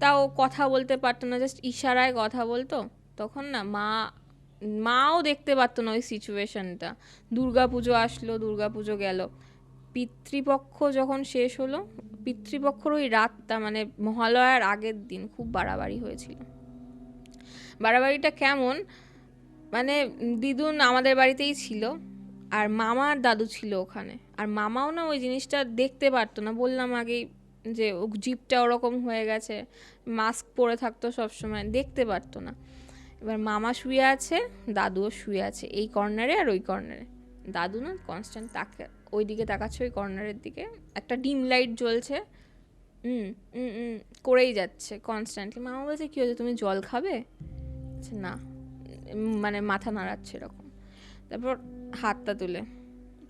তাও কথা বলতে পারতো না, জাস্ট ইশারায় কথা বলতো। তখন না মাও দেখতে পারতো না ওই সিচুয়েশনটা। দুর্গাপুজো আসলো, দুর্গাপুজো গেল, পিতৃপক্ষ যখন শেষ হলো, পিতৃপক্ষর ওই রাতটা মানে মহালয়ার আগের দিন খুব বাড়াবাড়ি হয়েছিল। বাড়াবাড়িটা কেমন, মানে দিদুন আমাদের বাড়িতেই ছিল, আর মামার দাদু ছিল ওখানে, আর মামাও না ওই জিনিসটা দেখতে পারতো না, বললাম আগেই যে জিভটা ওরকম হয়ে গেছে, মাস্ক পরে থাকতো সবসময়, দেখতে পারতো না। এবার মামা শুয়ে আছে, দাদুও শুয়ে আছে, এই কর্নারে আর ওই কর্নারে। দাদু না কনস্ট্যান্ট ওই দিকে তাকাচ্ছে, ওই কর্নারের দিকে, একটা ডিম লাইট জ্বলছে, করেই যাচ্ছে কনস্ট্যান্টলি। মামা বলছে কী হয়েছে, তুমি জল খাবে? না, মানে মাথা নাড়াচ্ছে এরকম। তারপর হাতটা তুলে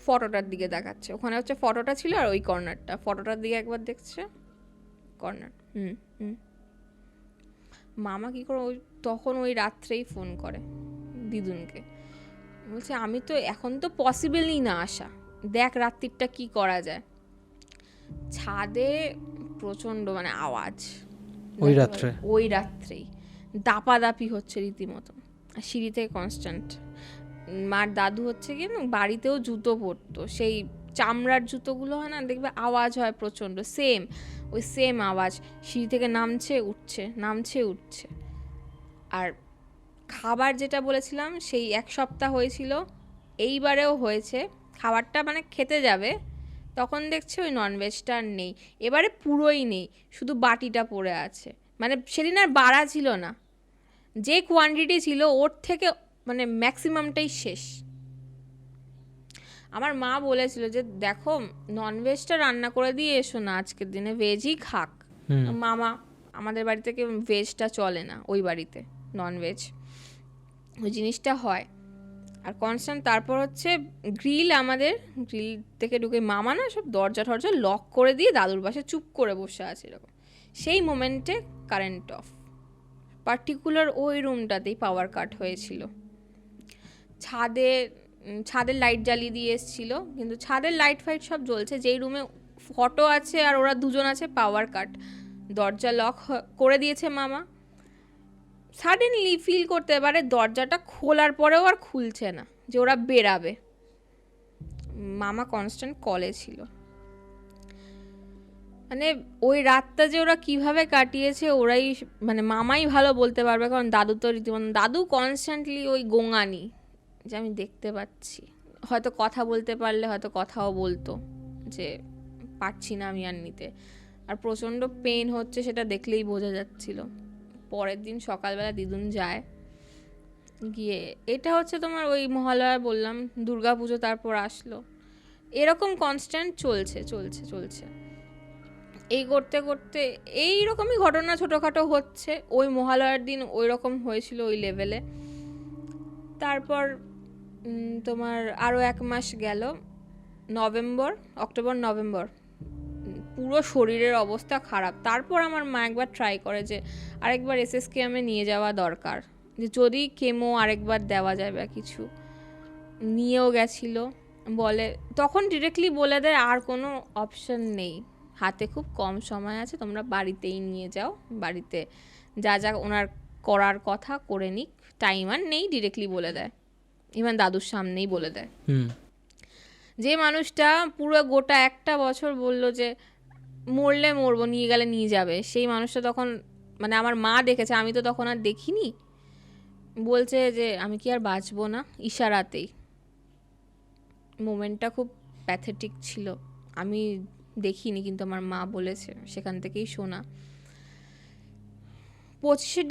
ফটোটার দিকে দেখাচ্ছে, ওখানে হচ্ছে ফটোটা ছিল আর ওই কর্নারটা, ফটোটার দিকে একবার দেখছে, কর্নার। মামা কী করে, তখন ওই রাত্রেই ফোন করে দিদুনকে, বলছে আমি তো এখন তো পসিবলই না আসা, দেখ রাত্রিরটা কি করা যায়। ছাদে প্রচণ্ড মানে আওয়াজ, ওই রাত্রেই দাপাদাপি হচ্ছে রীতিমতো, আর সিঁড়ি থেকে কনস্ট্যান্ট। মার দাদু হচ্ছে কি না, বাড়িতেও জুতো পরতো, সেই চামড়ার জুতোগুলো হয় না, দেখবে আওয়াজ হয় প্রচণ্ড, ওই সেম আওয়াজ, সিঁড়ি থেকে নামছে উঠছে। আর খাবার যেটা বলেছিলাম সেই 1 সপ্তাহ হয়েছিল, এইবারেও হয়েছে, খাবারটা মানে খেতে যাবে, তখন দেখছে ওই ননভেজটা আর নেই, এবারে পুরোই নেই, শুধু বাটিটা পড়ে আছে। মানে সেদিন আর বাড়া ছিল না, যে কোয়ান্টিটি ছিল ওর থেকে মানে ম্যাক্সিমামটাই শেষ। আমার মা বলেছিল যে দেখো ননভেজটা রান্না করে দিয়ে এসো না, আজকের দিনে ভেজই খাক। মামা আমাদের বাড়ি থেকে ভেজটা চলে না, ওই বাড়িতে ননভেজ ওই জিনিসটা হয়। আর কনস্ট্যান্ট তারপর হচ্ছে গ্রিল, আমাদের গ্রিল থেকে ঢুকে মামা না সব দরজা লক করে দিয়ে দাদুর পাশে চুপ করে বসে আছে এরকম। সেই মোমেন্টে কারেন্ট অফ, পার্টিকুলার ওই রুমটাতেই পাওয়ার কাট হয়েছিল। ছাদের লাইট জ্বালিয়ে দিয়ে এসেছিল, কিন্তু ছাদের লাইট ফাইট সব জ্বলছে, যেই রুমে ফটো আছে আর ওরা দুজন আছে পাওয়ার কাট। দরজা লক করে দিয়েছে মামা, সাডেনলি ফিল করতে পারে দরজাটা খোলার পরেও আর খুলছে না, যে ওরা বেরাবে। মামা কনস্ট্যান্ট কলে ছিল, মানে ওই রাতটা যে ওরা কিভাবে কাটিয়েছে ওরাই মানে মামাই ভালো বলতে পারবে, কারণ দাদু তো রীতিমতো, দাদু কনস্ট্যান্টলি ওই গোঙানি, যে আমি দেখতে পাচ্ছি, হয়তো কথা বলতে পারলে হয়তো কথাও বলতো যে পারছি না আমি আর নিতে, আর প্রচণ্ড পেন হচ্ছে সেটা দেখলেই বোঝা যাচ্ছিল। পরের দিন সকালবেলা দিদুন যায়, গিয়ে এটা হচ্ছে তোমার ওই মহালয়া বললাম, দুর্গাপুজো তারপর আসলো, এরকম কনস্ট্যান্ট চলছে। এই করতে করতে এইরকমই ঘটনা ছোটোখাটো হচ্ছে। ওই মহালয়ার দিন ওই রকম হয়েছিল ওই লেভেলে। তারপর তোমার আরও 1 মাস গেল, অক্টোবর নভেম্বর পুরো শরীরের অবস্থা খারাপ। তারপর আমার মা একবার ট্রাই করে যে আরেকবার এসএসকেএমে নিয়ে যাওয়া দরকার, যে যদি কেমো আরেকবার দেওয়া যায় বা কিছু। নিয়েও গেছিলো, বলে তখন ডিরেক্টলি বলে দেয় আর কোনো অপশন নেই, হাতে খুব কম সময় আছে, তোমরা বাড়িতেই নিয়ে যাও, বাড়িতে যা যা ওনার করার কথা করে নিক, টাইম আর নেই, ডিরেক্টলি বলে দেয়। ইভেন দাদুর সামনেই বলে দেয়। যে মানুষটা পুরো গোটা একটা বছর বলল যে মরলে মরবো, নিয়ে গেলে নিয়ে যাবে, সেই মানুষটা তখন মানে আমার মা দেখেছে, আমি তো তখন আর দেখিনি, বলছে যে আমি কি আর বাঁচবো না, ইশারাতেই। মোমেন্টটা খুব প্যাথেটিক ছিল, আমি দেখিনি কিন্তু আমার মা বলেছে, সেখান থেকেই শোনা। 25শে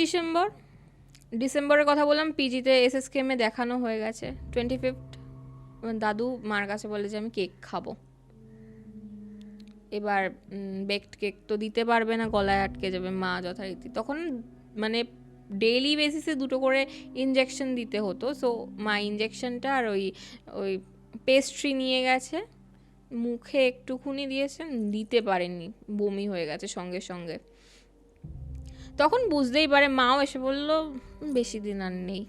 ডিসেম্বরের কথা বললাম, পিজিতে এসএসকেএমে দেখানো হয়ে গেছে। 25th দাদু মার কাছে বলে যে আমি কেক খাবো। এবার বেকড কেক তো দিতে পারবে না, গলায় আটকে যাবে, মা যথারীতি তখন মানে ডেইলি বেসিসে 2টো করে ইনজেকশন দিতে হতো। সো মা ইনজেকশনটা আর ওই পেস্ট্রি নিয়ে গেছে, মুখে একটুখানি দিয়েছেন, দিতে পারেননি, বমি হয়ে গেছে সঙ্গে সঙ্গে। তখন বুঝতেই পারে, মাও এসে বলল বেশি দিন আর নেই।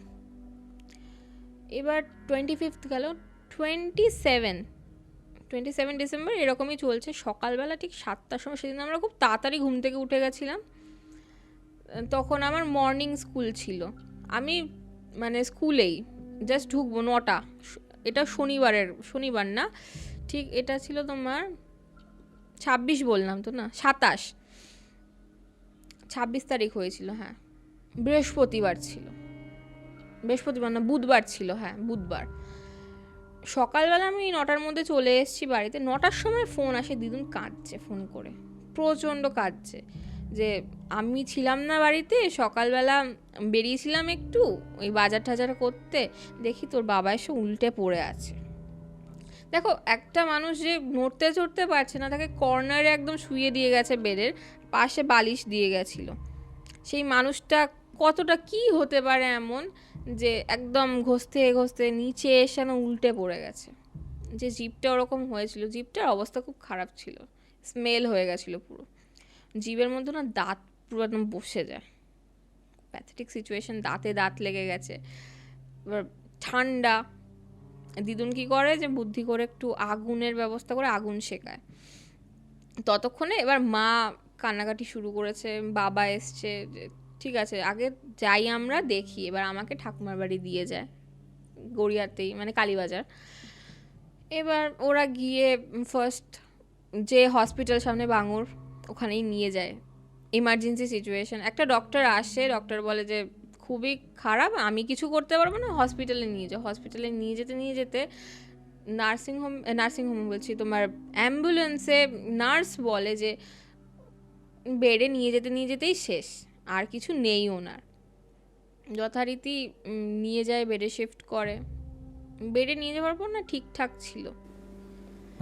এবার 25th গেল, 27 ডিসেম্বর এরকমই চলছে। সকালবেলা ঠিক 7টার সময়, সেদিন আমরা খুব তাড়াতাড়ি ঘুম থেকে উঠে গেছিলাম। তখন আমার মর্নিং স্কুল ছিল, আমি মানে স্কুলেই জাস্ট ঢুকবো 9টা, এটা শনিবার না ঠিক, এটা ছিল তোমার 26 বললাম তো না, 26 তারিখ হয়েছিল, হ্যাঁ বৃহস্পতিবার না বুধবার ছিল, হ্যাঁ বুধবার। সকালবেলা আমি 9টার মধ্যে চলে এসেছি বাড়িতে। 9টার সময় ফোন আসে, দিদুন কাঁদছে, ফোন করে প্রচণ্ড কাঁদছে, যে আমি ছিলাম না বাড়িতে, সকালবেলা বেরিয়েছিলাম একটু ওই বাজার টাজার করতে, দেখি তোর বাবা এসে উল্টে পড়ে আছে। দেখো, একটা মানুষ যে নড়তে চড়তে পারছে না, তাকে কর্নারে একদম শুইয়ে দিয়ে গেছে, বেডের পাশে বালিশ দিয়ে গেছিলো। সেই মানুষটা কতটা কি হতে পারে এমন, যে একদম ঘষতে নিচে এসে না উল্টে পড়ে গেছে। যে জিভটা ওরকম হয়েছিল, জিভটার অবস্থা খুব খারাপ ছিল, স্মেল হয়ে গেছিলো পুরো, জিভের মধ্যে না দাঁত পুরো একদম বসে যায়, প্যাথেটিক সিচুয়েশন, দাঁতে দাঁত লেগে গেছে। এবার ঠান্ডা, দিদুন কি করে যে বুদ্ধি করে একটু আগুনের ব্যবস্থা করে আগুন শেখায়। ততক্ষণে এবার মা কান্নাকাটি শুরু করেছে, বাবা এসছে, ঠিক আছে আগে যাই আমরা দেখি। এবার আমাকে ঠাকুমার বাড়ি দিয়ে যায়, গড়িয়াতেই মানে কালীবাজার। এবার ওরা গিয়ে ফার্স্ট যে হসপিটাল সামনে বাঙুর, ওখানেই নিয়ে যায়। ইমার্জেন্সি সিচুয়েশন, একটা ডক্টর আসে, ডক্টর বলে যে খুবই খারাপ, আমি কিছু করতে পারবো না, হসপিটালে নিয়ে যাও। হসপিটালে নিয়ে যেতে নার্সিংহোম বলছি, তোমার অ্যাম্বুলেন্সে নার্স বলে যে বেডে নিয়ে যেতেই শেষ, আর কিছু নেই ওনার। যথারীতি নিয়ে যায়, বেডে শিফট করে। বেডে নিয়ে যাওয়ার পর না ঠিকঠাক ছিল,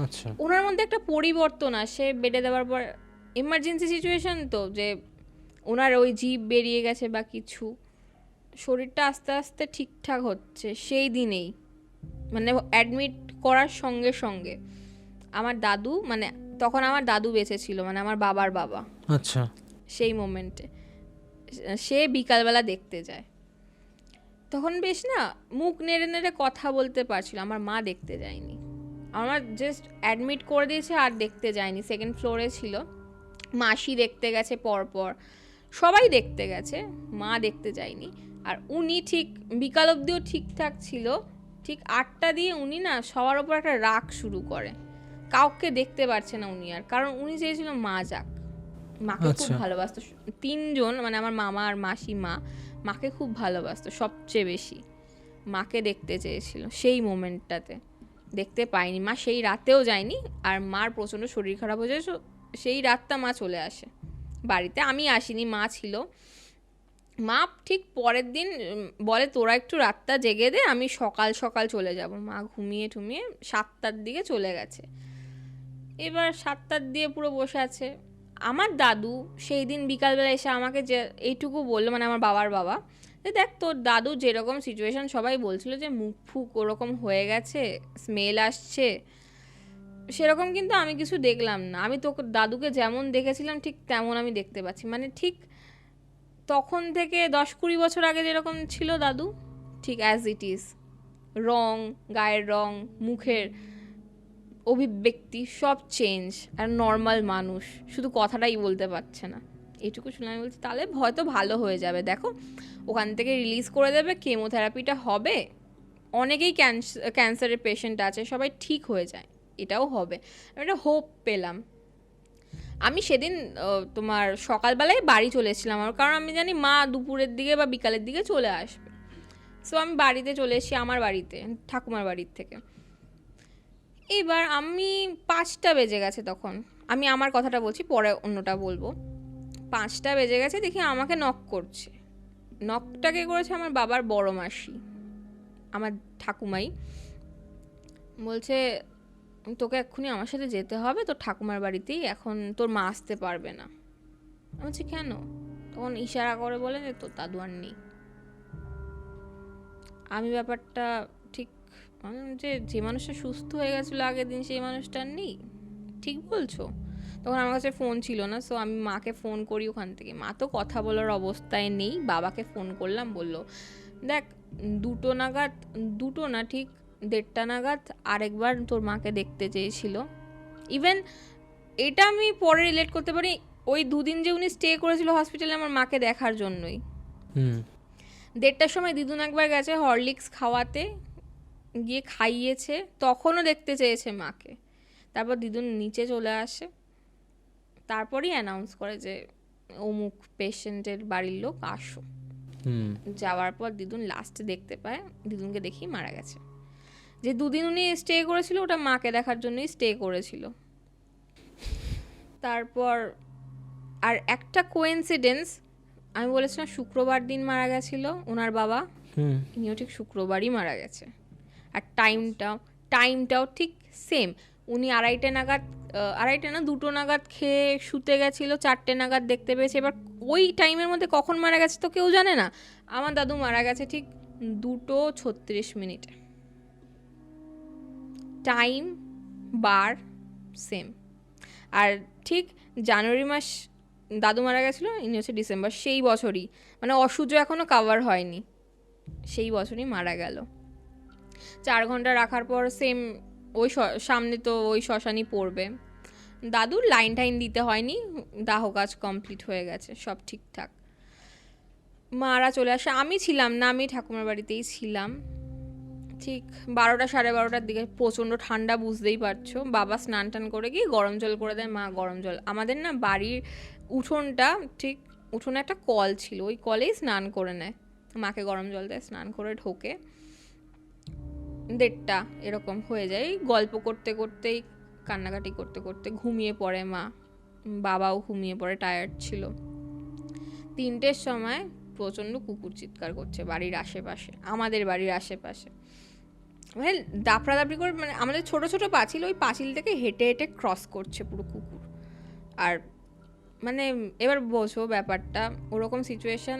আচ্ছা, ওনার মধ্যে একটা পরিবর্তন আসে বেডে দেওয়ার পর। এমার্জেন্সি সিচুয়েশন তো, যে ওনার ওই জিভ বেরিয়ে গেছে বা কিছু, শরীরটা আস্তে আস্তে ঠিকঠাক হচ্ছে। সেই দিনেই মানে অ্যাডমিট করার সঙ্গে সঙ্গে আমার দাদু, মানে তখন আমার দাদু বেঁচে ছিল, মানে আমার বাবার বাবা। আচ্ছা, সেই মোমেন্টে সে বিকালবেলা দেখতে যায়, তখন বেশ না মুখ নেড়ে নেড়ে কথা বলতে পারছিল। আমার মা দেখতে যায়নি, আমার জাস্ট অ্যাডমিট করে দিয়েছে আর দেখতে যায়নি। 2nd ফ্লোরে ছিল, মাসি দেখতে গেছে পরপর, সবাই দেখতে গেছে, মা দেখতে যায়নি। আর উনি ঠিক বিকাল অবধিও ঠিকঠাক ছিল, ঠিক 8টা দিয়ে উনি না সবার ওপর একটা রাগ শুরু করে, কাউকে দেখতে পারছে না উনি আর, কারণ উনি চেয়েছিল মা যাক, মাকে খুব ভালোবাসতো। 3জন মানে আমার মামা আর মাসি, মাকে খুব ভালোবাসতো সবচেয়ে বেশি, মাকে দেখতে চেয়েছিল। সেই মোমেন্টটাতে দেখতে পাইনি, মা সেই রাতেও যায়নি। আর মার প্রচণ্ড শরীর খারাপ হয়ে যায়, সেই রাতটা মা চলে আসে বাড়িতে, আমি আসিনি, মা ছিল। মা ঠিক পরের দিন বলে তোরা একটু রাতটা জেগে দে, আমি সকাল সকাল চলে যাব। মা ঘুমিয়ে 7টার দিকে চলে গেছে। এবার 7টার দিয়ে পুরো বসে আছে। আমার দাদু সেই দিন বিকালবেলা এসে আমাকে যে এইটুকু বললো, মানে আমার বাবার বাবা, যে দেখ তোর দাদু যেরকম সিচুয়েশন, সবাই বলছিল যে মুখ ফুক ওরকম হয়ে গেছে, স্মেল আসছে, সেরকম কিন্তু আমি কিছু দেখলাম না। আমি তোকে দাদুকে যেমন দেখেছিলাম ঠিক তেমন আমি দেখতে পাচ্ছি, মানে ঠিক তখন থেকে 10-20 বছর আগে যেরকম ছিল দাদু, ঠিক অ্যাজ ইট ইজ। রং, গায়ের রং, মুখের অভিব্যক্তি সব চেঞ্জ, আর নর্মাল মানুষ, শুধু কথাটাই বলতে পারছে না। এইটুকু শুনে আমি বলছি তাহলে হয়তো ভালো হয়ে যাবে, দেখো ওখান থেকে রিলিজ করে দেবে, কেমোথেরাপিটা হবে, অনেকেই ক্যান্সারের পেশেন্ট আছে, সবাই ঠিক হয়ে যায়, এটাও হবে। আমি একটা হোপ পেলাম। আমি সেদিন তোমার সকালবেলায় বাড়ি চলে এসেছিলাম, কারণ আমি জানি মা দুপুরের দিকে বা বিকালের দিকে চলে আসবে। সো আমি বাড়িতে চলে এসেছি, আমার বাড়িতে, ঠাকুমার বাড়ির থেকে। এবার আমি 5টা বেজে গেছে তখন, আমি আমার কথাটা বলছি, পরে অন্যটা বলবো। 5টা বেজে গেছে, দেখি আমাকে নক করছে। নকটা কে করেছে? আমার বাবার বড় মাসি, আমার ঠাকুমাই। বলছে তোকে এক্ষুনি আমার সাথে যেতে হবে, তোর ঠাকুমার বাড়িতেই, এখন তোর মা আসতে পারবে না। আমি বলছি কেন? তখন ইশারা করে বলে যে তোর দাদু আর নেই। আমি ব্যাপারটা ঠিক যে মানুষটা সুস্থ হয়ে গেছিলো আগের দিন, সেই মানুষটা আর নেই, ঠিক বলছো? তখন আমার কাছে ফোন ছিল না, সো আমি মাকে ফোন করি ওখান থেকে। মা তো কথা বলার অবস্থায় নেই। বাবাকে ফোন করলাম, বললো দেখ 2টো নাগাদ, 2টো না ঠিক 1:30টা নাগাদ আরেকবার তোর মাকে দেখতে চেয়েছিল। ইভেন এটা আমি পরে রিলেট করতে পারি, ওই 2 দিন যে উনি স্টে করেছিল হসপিটালে আমার মাকে দেখার জন্যই। 1:30টার সময় দিদুন একবার গেছে হরলিক্স খাওয়াতে, গিয়ে খাইয়েছে, তখনও দেখতে চেয়েছে মাকে। তারপর দিদুন নিচে চলে আসে, তারপরেই অ্যানাউন্স করে যে অমুক পেশেন্টের বাড়ির লোক আসো। যাওয়ার পর দিদুন লাস্টে দেখতে পায় দিদুনকে দেখি মারা গেছে। যে 2 দিন উনি স্টে করেছিল ওটা মাকে দেখার জন্যই স্টে করেছিল। তারপর আর একটা কোইন্সিডেন্স, আমি বলেছিলাম শুক্রবার দিন মারা গেছিল ওনার বাবা, ইনিও ঠিক শুক্রবারই মারা গেছে। আর টাইমটাও ঠিক সেম। উনি 2:30 নাগাদ, 2:30 না 2টো নাগাদ খেয়ে শুতে গেছিলো, 4টে নাগাদ দেখতে পেয়েছে। এবার ওই টাইমের মধ্যে কখন মারা গেছে তো কেউ জানে না। আমার দাদু মারা গেছে ঠিক 2:36 টাইম বার সেম। আর ঠিক জানুয়ারি মাস দাদু মারা গেছিলো, ইনি হচ্ছে ডিসেম্বর, সেই বছরই, মানে অসূর্য এখনও কাভার হয়নি, সেই বছরই মারা গেল। 4 ঘন্টা রাখার পর সেম ওই সামনে তো ওই শ্মশানই পড়বে। দাদুর লাইন টাইন দিতে হয়নি, দাহ কাজ কমপ্লিট হয়ে গেছে, সব ঠিকঠাক। মারা চলে আসে, আমি ছিলাম না, আমি ঠাকুমার বাড়িতেই ছিলাম। ঠিক 12টা 12:30টার দিকে, প্রচণ্ড ঠান্ডা, বুঝতেই পারছো। বাবা স্নান টান করে গিয়ে গরম জল করে দেয়, মা গরম জল, আমাদের না বাড়ির উঠোনটা, ঠিক উঠোনে একটা কল ছিল, ওই কলেই স্নান করে নেয়, মাকে গরম জল দেয়, স্নান করে ঢোকে। 1:30টা এরকম হয়ে যায়। গল্প করতে করতেই, কান্নাকাটি করতে করতে ঘুমিয়ে পড়ে মা, বাবাও ঘুমিয়ে পড়ে, টায়ার্ড ছিল। 3টের সময় প্রচণ্ড কুকুর চিৎকার করছে বাড়ির আশেপাশে, আমাদের বাড়ির আশেপাশে, মানে দাপড়াদাপড়ি করে, মানে আমাদের ছোট ছোট পাঁচিল, ওই পাঁচিল থেকে হেঁটে হেঁটে ক্রস করছে পুরো কুকুর। আর মানে এবার বোঝো ব্যাপারটা, ওরকম সিচুয়েশন,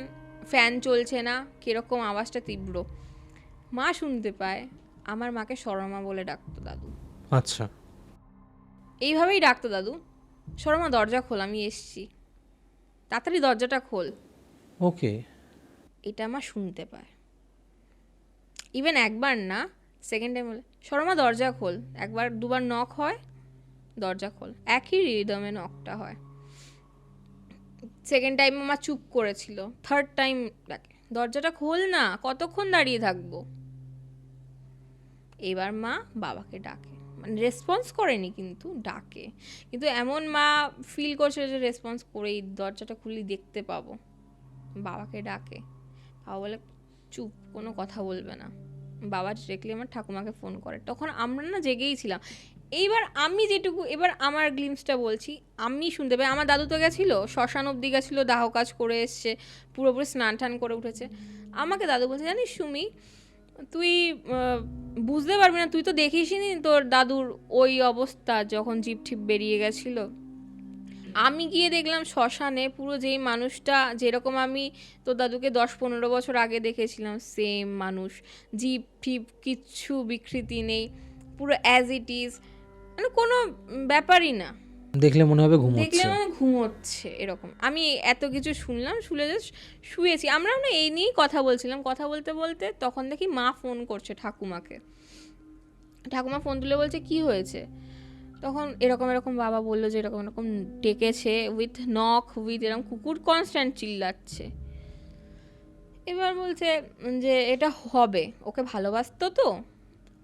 ফ্যান চলছে না, কীরকম আওয়াজটা তীব্র। মা শুনতে পায়, আমার মাকে সরমা বলে ডাকতো দাদু। আচ্ছা, এইভাবেই ডাকতো দাদু, সরমা দরজা খোল, আমি এসছি, তাড়াতাড়ি দরজাটা খোল। ওকে। এটা মা শুনতে পায়। ইভেন একবার না, সেকেন্ড টাইম বলে সরমা দরজা খোল, একবার দুবার নক হয়, দরজা খোল, একই রিদমে নকটা হয়। সেকেন্ড টাইম মা চুপ করেছিল, থার্ড টাইম ডাকে দরজাটা খোল না, কতক্ষণ দাঁড়িয়ে থাকবো। এবার মা বাবাকে ডাকে, মানে রেসপন্স করেনি কিন্তু ডাকে, কিন্তু এমন মা ফিল করছিল যে রেসপন্স করেই দরজাটা খুলি দেখতে পাবো। বাবাকে ডাকে, বাবা বলে চুপ, কোনো কথা বলবে না। বাবা ডিরেক্টলি আমার ঠাকুমাকে ফোন করে, তখন আমরা না জেগেই ছিলাম। এইবার আমি যেটুকু, এবার আমার গ্লিমসটা বলছি, আমি শুনতে পাই, আমার দাদু তো গেছিলো শ্মশান অব্দি গেছিলো, দাহ কাজ করে এসছে, পুরোপুরি স্নান টান করে উঠেছে। আমাকে দাদু বলছে জানিস সুমি, তুই বুঝতে পারবি না, তুই তো দেখিসনি তোর দাদুর ওই অবস্থা যখন জিভ ঠিপ বেরিয়ে গেছিলো। আমি গিয়ে দেখলাম শ্মশানে পুরো যেই মানুষটা, যেরকম আমি তোর দাদুকে 10-15 বছর আগে দেখেছিলাম, সেম মানুষ, জিভ ঠিপ কিচ্ছু বিকৃতি নেই, পুরো অ্যাজ ইট ইজ। মানে কোনো ব্যাপারই না, দেখলে মনে হবে দেখলে ঘুমোচ্ছে। মানে ঘুমোচ্ছে এরকম। আমি এত কিছু শুনলাম, শুনে জাস্ট শুয়েছি। আমরা না এই নিয়েই কথা বলছিলাম, কথা বলতে বলতে তখন দেখি মা ফোন করছে ঠাকুমাকে। ঠাকুমা ফোন তুলে বলছে কি হয়েছে, তখন এরকম এরকম বাবা বললো যে এরকম এরকম ডেকেছে উইথ নখ, উইথ এরকম কুকুর কনস্ট্যান্ট চিল্লাচ্ছে। এবার বলছে যে এটা হবে, ওকে ভালোবাসতো তো,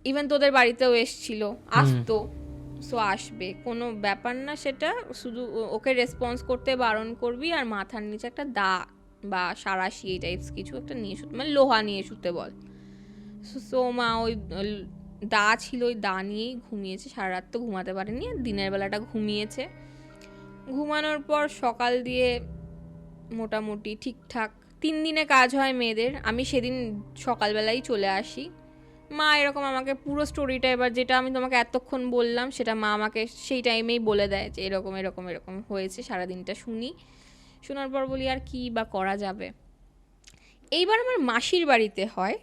ইভেন তোদের বাড়িতেও এসছিল, আসতো, সো আসবে, কোনো ব্যাপার না সেটা, শুধু ওকে রেসপন্স করতে বারণ করবি, আর মাথার নিচে একটা দা বা সাঁড়াশি এই টাইপস কিছু একটা নিয়ে শুতে, মানে লোহা নিয়ে শুতে বল। সো মা ওই দা ছিল, ওই দা নিয়েই ঘুমিয়েছে, সারা রাত তো ঘুমাতে পারেনি, আর দিনের বেলাটা ঘুমিয়েছে। ঘুমানোর পর সকাল দিয়ে মোটামুটি ঠিকঠাক 3 দিনে কাজ হয় মেয়েদের। আমি সেদিন সকালবেলাই চলে আসি। মা এরকম আমাকে পুরো স্টোরিটা, এবার যেটা আমি তোমাকে এতক্ষণ বললাম সেটা মা আমাকে সেই টাইমেই বলে দেয় যে এরকম এরকম এরকম হয়েছে। সারাদিনটা শুনি, শোনার পর বলি আর কি বা করা যাবে। এইবার আমার মাসির বাড়িতে হয়,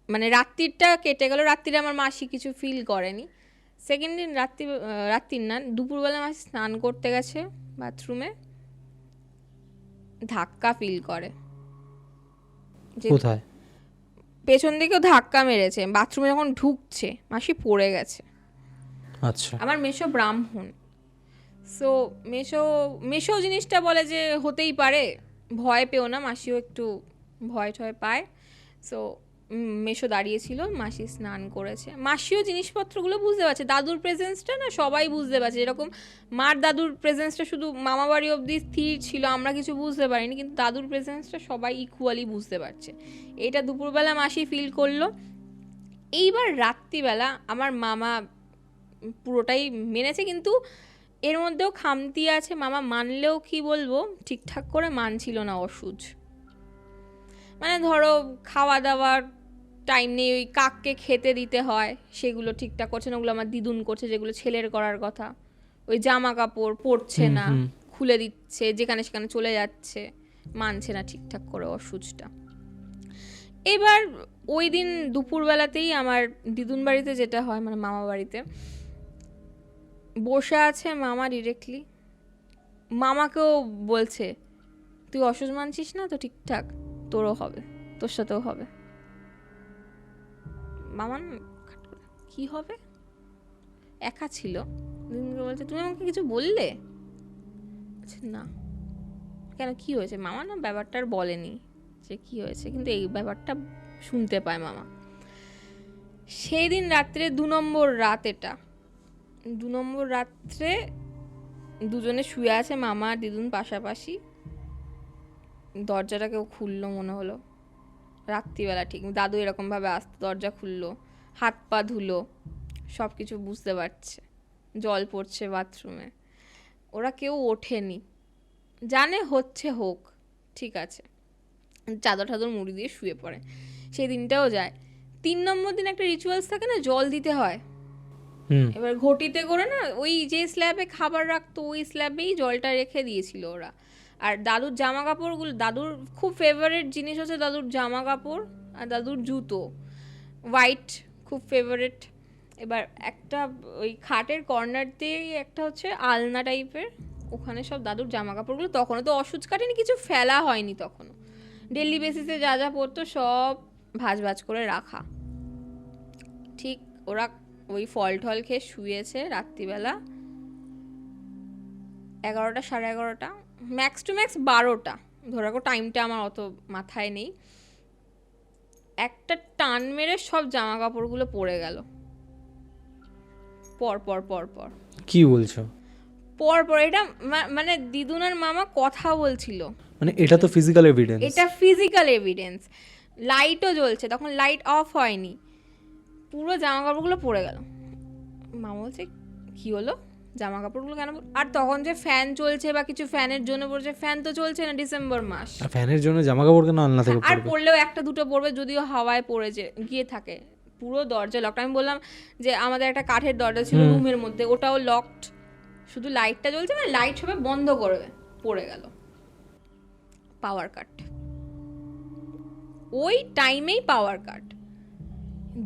মানে রাত্রিটা কেটে গেল, রাত্রিরে আমার মাসি কিছু ফিল করেনি। সেকেন্ড দিন রাত্রির না, দুপুরবেলা মাসি স্নান করতে গেছে বাথরুমে, ধাক্কা ফিল করে, যে কোথায়? পেছন দিকেও ধাক্কা মেরেছে। বাথরুমে যখন ঢুকছে মাসি পড়ে গেছে। আচ্ছা। আমার মেসো ব্রাহ্মণ, সো মেসো জিনিসটা বলে যে হতেই পারে, ভয় পেও না। মাসিও একটু ভয় টয় পায়। সো মেসো দাঁড়িয়েছিল, মাসি স্নান করেছে, মাসিও জিনিসপত্রগুলো বুঝতে পারছে। দাদুর প্রেজেন্সটা না সবাই বুঝতে পারছে, যেরকম মার দাদুর প্রেজেন্সটা শুধু মামা বাড়ি অবধি স্থির ছিল, আমরা কিছু বুঝতে পারিনি, কিন্তু দাদুর প্রেজেন্সটা সবাই ইকুয়ালি বুঝতে পারছে। এটা দুপুরবেলা মাসি ফিল করলো। এইবার রাত্রিবেলা আমার মামা পুরোটাই মেনেছে, কিন্তু এর মধ্যেও খামতি আছে। মামা মানলেও কি বলবো, ঠিকঠাক করে মানছিল না, অসুজ। মানে ধরো খাওয়া দাওয়ার টাইম নেই, ওই কাককে খেতে দিতে হয়, সেগুলো ঠিকঠাক করছে না, ওগুলো আমার দিদুন করছে, যেগুলো ছেলের করার কথা। ওই জামা কাপড় পরছে না, খুলে দিচ্ছে, যেখানে সেখানে চলে যাচ্ছে, মানছে না ঠিকঠাক করে, অসুজটা। এবার ওই দিন দুপুরবেলাতেই আমার দিদুন বাড়িতে যেটা হয়, মানে মামা বাড়িতে বসে আছে মামা ডিরেক্টলি, মামাকেও বলছে তুই অসুজ মানছিস না তো, ঠিকঠাক তোরও হবে, তোর সাথেও হবে। মামা কি হবে, একা ছিল। দিদুনকে বলছে তুমি আমাকে কিছু বললে? না। কেন, কি হয়েছে? মামা না ব্যাপারটা আর বলেনি যে কি হয়েছে, কিন্তু এই ব্যাপারটা শুনতে পায় মামা। সেই দিন রাত্রে 2 নম্বর রাত, এটা 2 নম্বর রাত্রে দুজনে শুয়ে আছে মামা আর দিদুন পাশাপাশি। দরজাটা কেউ খুললো মনে হলো রাত্রিবেলা, ঠিক দাদু এরকমভাবে আসতে দরজা খুললো, হাত পা ধুলো, সব কিছু বুঝতে পারছে, জল পড়ছে বাথরুমে। ওরা কেউ ওঠেনি, জানে হচ্ছে হোক, ঠিক আছে, চাদর ঠাদর মুড়ি দিয়ে শুয়ে পড়ে। সেই দিনটাও যায়। 3 নম্বর দিন একটা রিচুয়ালস থাকে না, জল দিতে হয়। এবার ঘটিতে করে না, ওই যে স্ল্যাবে খাবার রাখতো ওই স্ল্যাবেই জলটা রেখে দিয়েছিল ওরা। আর দাদুর জামা কাপড়গুলো, দাদুর খুব ফেভারিট জিনিস হচ্ছে দাদুর জামা কাপড় আর দাদুর জুতো, হোয়াইট খুব ফেভারিট। এবার একটা ওই খাটের কর্নার দিয়েই একটা হচ্ছে আলনা টাইপের, ওখানে সব দাদুর জামা কাপড়গুলো, তখনও তো অসুচ কাটেনি, কিছু ফেলা হয়নি তখনও, ডেলি বেসিসে যা যা পড়তো সব ভাজ ভাজ করে রাখা। ঠিক ওরা ওই ফল টল খেয়ে শুয়েছে রাত্রিবেলা 11টা, 11:30, ম্যাক্স টু ম্যাক্স 12টা, ধরে রাখো, টাইমটা আমার অত মাথায় নেই। একটা টান মেরে সব জামা কাপড়গুলো পড়ে গেল, পর পর পর পর। কি বলছো? পর পর, এটা মানে দিদুন আর মামা কথা বলছিল, মানে এটা তো ফিজিক্যাল এভিডেন্স। এটা ফিজিক্যাল এভিডেন্স। লাইটও জ্বলছে তখন, লাইট অফ হয়নি, পুরো জামা কাপড়গুলো পড়ে গেল। মামা বলছে কি হলো, জামা কাপড়গুলো কেন? আর তখন যে ফ্যান চলছে বা কিছু ফ্যানের জন্য পড়ছে, ফ্যান তো চলছে না, ডিসেম্বর মাস, আর ফ্যানের জন্য জামা কাপড় কেন আলনা থেকে আর পড়বে? পড়লেও একটা দুটো পড়বে, যদিও হাওয়ায় পড়ে গিয়ে থাকে। পুরো দরজা লকড। আমি বললাম যে আমাদের একটা কাঠের দরজা ছিল রুমের মধ্যে, ওটাও লকড, শুধু লাইটটা জ্বলছে, মানে লাইট সবাই বন্ধ করবে, পড়ে গেল। পাওয়ার কাট, ওই টাইমেই পাওয়ার কাট।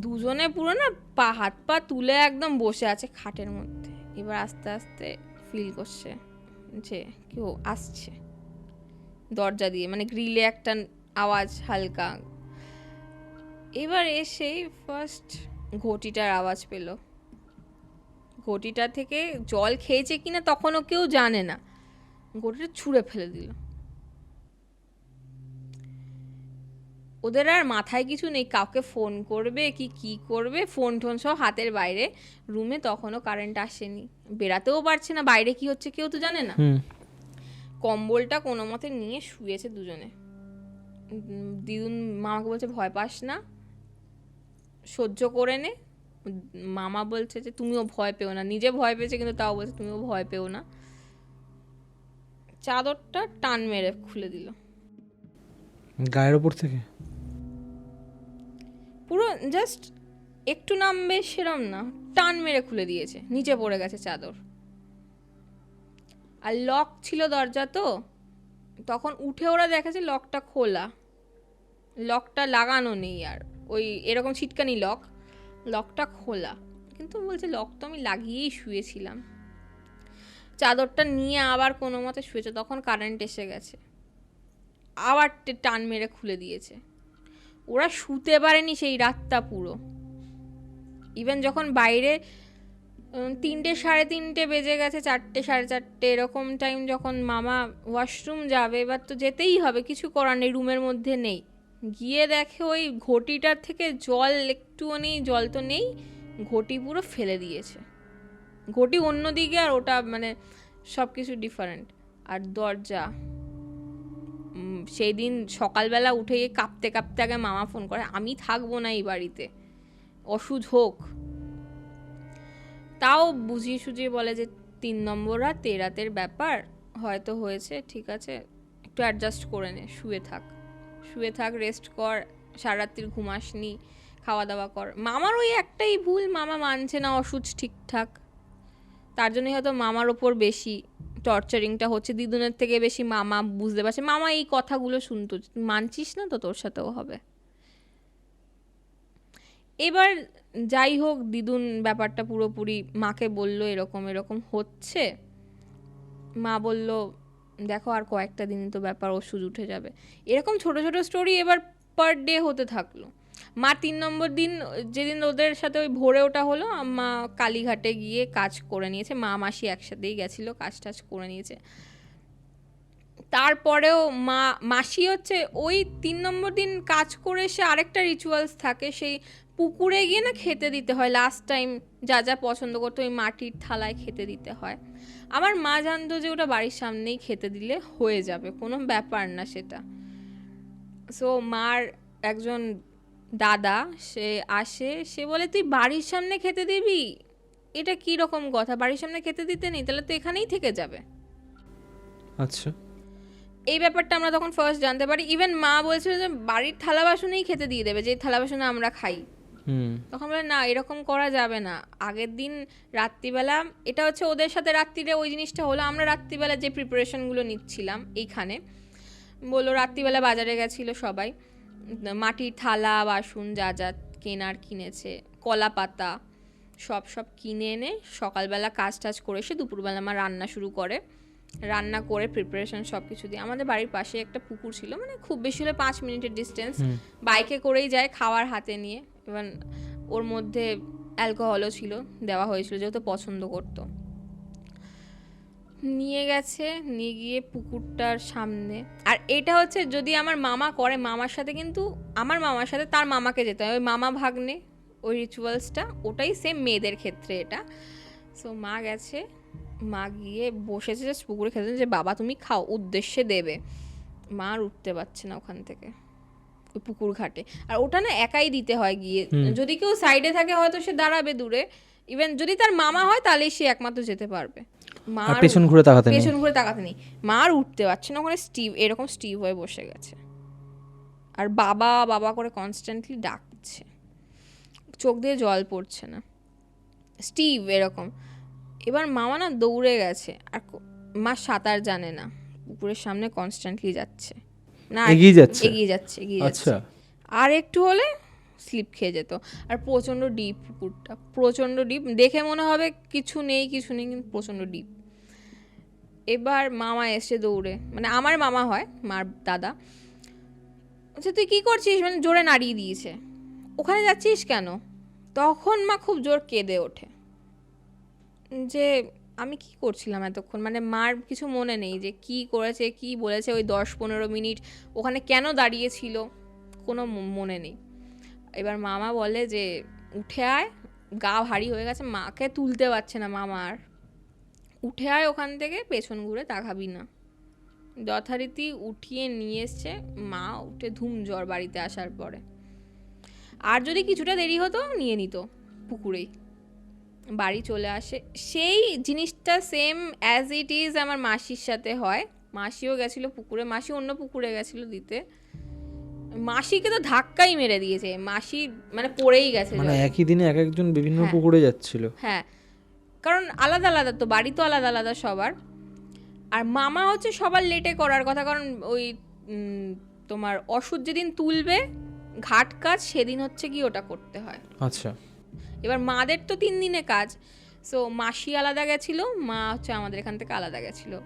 দুজনে পুরো না হাত পা তুলে একদম বসে আছে খাটের মধ্যে, এবার আস্তে আস্তে ফিল করছে যে কেউ আসছে দরজা দিয়ে, মানে গ্রিলে একটা আওয়াজ হালকা। এবার এসেই ফার্স্ট ঘটিটার আওয়াজ পেল। ঘটিটা থেকে জল খেয়েছে কিনা তখনও কেউ জানে না, ঘটিটা ছুঁড়ে ফেলে দিল। ওদের আর মাথায় কিছু নেই কাউকে ফোন করবে কি করবে, ফোন টোন সব হাতের বাইরে। রুমে তখনও কারেন্ট আসেনি, বেরাতেও পারছে না, বাইরে কি হচ্ছে কেউ তো জানে না। কম্বলটা কোনো মতে নিয়ে শুয়েছে দুজনে। দিদুন মামাকে বলছে ভয় পাস না, সহ্য করে নে। মামা বলছে যে তুমিও ভয় পেও না, নিজে ভয় পেয়েছে কিন্তু তাও বলছে তুমিও ভয় পেও না। চাদরটা টান মেরে খুলে দিল গায়ের ওপর থেকে, পুরো জাস্ট একটু নামবে সেরম না, টান মেরে খুলে দিয়েছে, নিচে পড়ে গেছে চাদর। আর লক ছিল দরজা, তো তখন উঠে ওরা দেখেছে লকটা খোলা, লকটা লাগানো নেই। আর ওই এরকম ছিটকানি লক, লকটা খোলা। কিন্তু বলছে লক তো আমি লাগিয়েই শুয়েছিলাম। চাদরটা নিয়ে আবার কোনো মতে শুয়েছে, তখন কারেন্ট এসে গেছে, আবার টান মেরে খুলে দিয়েছে। ওরা শুতে পারেনি সেই রাতটা পুরো। ইভেন যখন বাইরে 3টে 3:30 বেজে গেছে, 4টে 4:30 এরকম টাইম, যখন মামা ওয়াশরুম যাবে, এবার তো যেতেই হবে, কিছু করার নেই, রুমের মধ্যে নেই। গিয়ে দেখে ওই ঘটিটার থেকে জল একটুও নেই, জল তো নেই, ঘটি পুরো ফেলে দিয়েছে। ঘটি অন্যদিকে আর ওটা মানে সব কিছু ডিফারেন্ট। আর দরজা, সেই দিন সকালবেলা উঠে গিয়ে কাঁপতে কাঁপতে আগে মামা ফোন করে, আমি থাকবো না এই বাড়িতে, ওষুধ হোক। তাও বুঝিয়ে সুঝিয়ে বলে যে 3 নম্বর রাত, রাতের ব্যাপার হয়তো হয়েছে, ঠিক আছে একটু অ্যাডজাস্ট করে নে, শুয়ে থাক, রেস্ট কর, সারারাত্রির ঘুমাসনি, খাওয়া দাওয়া কর। মামার ওই একটাই ভুল, মামা মানছে না ওষুধ ঠিকঠাক, তার জন্যই হয়তো মামার ওপর বেশি টর্চারিংটা হচ্ছে, দিদুনের থেকে বেশি মামা বুঝতে পারছে। মামা এই কথাগুলো শুনতো, মানছিস না তো তোর সাথেও হবে। এবার যাই হোক, দিদুন ব্যাপারটা পুরোপুরি মাকে বলল এরকম এরকম হচ্ছে। মা বলল দেখো আর কয়েকটা দিনই তো ব্যাপার, ওষুধ উঠে যাবে। এরকম ছোট ছোট স্টোরি এবার পার ডে হতে থাকলো। মা 3 নম্বর দিন, যেদিন ওদের সাথে ওই ভোরে ওটা হলো, মা কালীঘাটে গিয়ে কাজ করে নিয়েছে, মা মাসি একসাথেই গেছিলো, কাজ টাজ করে নিয়েছে। তারপরেও মাসি হচ্ছে ওই 3 নম্বর দিন কাজ করে এসে আরেকটা রিচুয়ালস থাকে, সেই পুকুরে গিয়ে না খেতে দিতে হয়। লাস্ট টাইম যা যা পছন্দ করতো ওই মাটির থালায় খেতে দিতে হয়। আমার মা জানতো যে ওটা বাড়ির সামনেই খেতে দিলে হয়ে যাবে, কোনো ব্যাপার না সেটা। সো মার একজন দাদা সে আসে, সে বলে তুই বাড়ির সামনে খেতে দিবি, এটা কি রকম কথা, বাড়ির সামনে খেতে দিতে নেই, তাহলে তো এখানেই থেকে যাবে। আচ্ছা, এই ব্যাপারটা আমরা তখন ফার্স্ট জানতে পারি। ইভেন মা বলছিল যে বাড়ির থালা বাসনেই খেতে দিয়ে দেবে, যে থালা বাসনে আমরা খাই। তখন বলে না, এরকম করা যাবে না। আগের দিন রাত্রিবেলা, এটা হচ্ছে ওদের সাথে রাত্রিরে ওই জিনিসটা হলো, আমরা রাত্রিবেলা যে প্রিপারেশনগুলো নিচ্ছিলাম এইখানে, বললো রাত্রিবেলা বাজারে গেছিলো সবাই, মাটির থালা বাসন যা যা কেনার কিনেছে, কলা পাতা সব কিনে এনে সকালবেলা কাজ টাজ করে এসে দুপুরবেলা মা রান্না শুরু করে। রান্না করে প্রিপারেশন সব কিছু দিয়ে, আমাদের বাড়ির পাশে একটা পুকুর ছিল, মানে খুব বেশি হলে 5 মিনিটের ডিস্টেন্স, বাইকে করেই যায় খাওয়ার হাতে নিয়ে। এবং ওর মধ্যে অ্যালকোহলও ছিল, দেওয়া হয়েছিল যেহেতু পছন্দ করতো। নিয়ে গেছে, নিয়ে গিয়ে পুকুরটার সামনে। আর এটা হচ্ছে যদি আমার মামা করে, মামার সাথে কিন্তু আমার মামার সাথে তার মামাকে যেতে হয়, ওই মামা ভাগ্নে ওই রিচুয়ালসটা, ওটাই সেম মেয়েদের ক্ষেত্রে এটা। সো মা গেছে, মা গিয়ে বসেছে জাস্ট পুকুরে খেতে, যে বাবা তুমি খাও, উদ্দেশ্যে দেবে। মা আর উঠতে পারছে না ওখান থেকে, ওই পুকুর ঘাটে। আর ওটা না একাই দিতে হয় গিয়ে, যদি কেউ সাইডে থাকে হয়তো সে দাঁড়াবে দূরে, ইভেন যদি তার মামা হয় তাহলেই সে একমাত্র যেতে পারবে। মা পেছন ঘুরে তাকাতে নেই। মা আর উঠতে পারছে না, ওখানে এরকম স্টিভ হয়ে বসে গেছে। আর বাবা বাবা করে কনস্ট্যান্টলি ডাকছে, চোখ দিয়ে জল পড়ছে না, স্টিভ এরকম। এবার মামা না দৌড়ে গেছে, আর মা সাঁতার জানে না, পুকুরের সামনে কনস্ট্যান্টলি যাচ্ছে না, এগিয়ে যাচ্ছে। আর একটু হলে স্লিপ খেয়ে যেত। আর প্রচণ্ড ডিপ পুকুরটা, প্রচণ্ড ডিপ, দেখে মনে হবে কিছু নেই কিন্তু প্রচণ্ড ডিপ। এবার মামা এসে দৌড়ে, মানে আমার মামা হয়, মার দাদা, আচ্ছা তুই কী করছিস, মানে জোরে নাড়িয়ে দিয়েছে, ওখানে যাচ্ছিস কেন? তখন মা খুব জোর কেঁদে ওঠে যে আমি কি করছিলাম এতক্ষণ, মানে মার কিছু মনে নেই যে কি করেছে কি বলেছে ওই 10-15 মিনিট ওখানে কেন দাঁড়িয়েছিল, কোনো মনে নেই। এবার মামা বলে যে উঠে আয়, গা ভারী হয়ে গেছে, মাকে তুলতে পারছে না মামা আর, উঠে আয় ওখান থেকে, পেছন ঘুরে তাকাবি না। যথারীতি উঠিয়ে নিয়ে এসছে, মা উঠে ধুম জ্বর বাড়িতে আসার পরে। আর যদি কিছুটা দেরি হতো নিয়ে নিত পুকুরেই, বাড়ি চলে আসে। সেই জিনিসটা সেম অ্যাজ ইট ইজ আমার মাসির সাথে হয়। মাসিও গেছিলো পুকুরে, মাসি অন্য পুকুরে গেছিলো দিতে, মাসিকে তো ধাক্কাই মেরে দিয়েছে, মাসি মানে পড়েই গেছে, মানে একই দিনে এক একজন বিভিন্ন পুকুরে যাচ্ছিল। হ্যাঁ, কারণ আলাদা আলাদা তো, বাড়ি তো আলাদা আলাদা সবার। আর মামা হচ্ছে সবার লেটে করার কথা, কারণ ওই তোমার ওষুধ যেদিন তুলবে ঘাট কাজ, সেদিন হচ্ছে কি ওটা করতে হয়। আচ্ছা, এবার মাদের তো 3 দিনে কাজ, সো মাসি আলাদা গেছিলো, মা হচ্ছে আমাদের এখান থেকে আলাদা গেছিলো।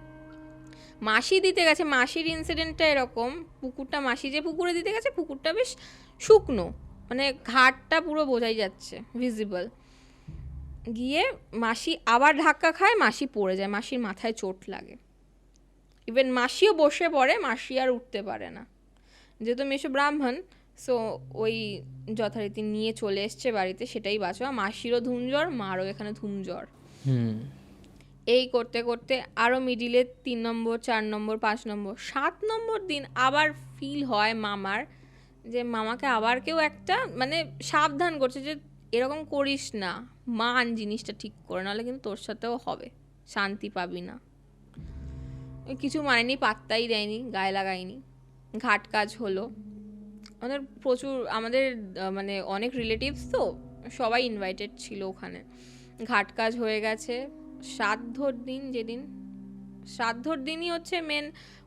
মাসি দিতে গেছে, মাসির ইনসিডেন্টটা এরকম, পুকুরটা মাসি যে পুকুরে দিতে গেছে পুকুরটা বেশ শুকনো, মানে ঘাটটা পুরো বোঝাই যাচ্ছে ভিজিবল। গিয়ে মাসি আবার ধাক্কা খায়, মাসি পড়ে যায়, মাসির মাথায় চোট লাগে, ইভেন মাসিও বসে পড়ে, মাসি আর উঠতে পারে না, যেহেতু মেশো ব্রাহ্মণ, সো ওই যথারীতি নিয়ে চলে এসছে বাড়িতে, সেটাই বাঁচা। মাসিরও ধুমজ্বর, মারও এখানে ধুমজ্বর। এই করতে করতে আরও মিডিলে 3 নম্বর 4 নম্বর 5 নম্বর 7 নম্বর দিন আবার ফিল হয় মামার, যে মামাকে আবার কেউ একটা মানে সাবধান করছে যে এরকম করিস না, মান জিনিসটা ঠিক করে, নাহলে কিন্তু তোর সাথেও হবে, শান্তি পাবি না। কিছু মানেনি, পাত্তাই দেয়নি, গায়ে লাগায়নি। ঘাট কাজ হলো, আমাদের প্রচুর, আমাদের মানে অনেক রিলেটিভস তো, সবাই ইনভাইটেড ছিল ওখানে। ঘাট কাজ হয়ে গেছে। শ্রাদ্ধর দিন, যেদিন শ্রাদ্ধর দিনই হচ্ছে মেন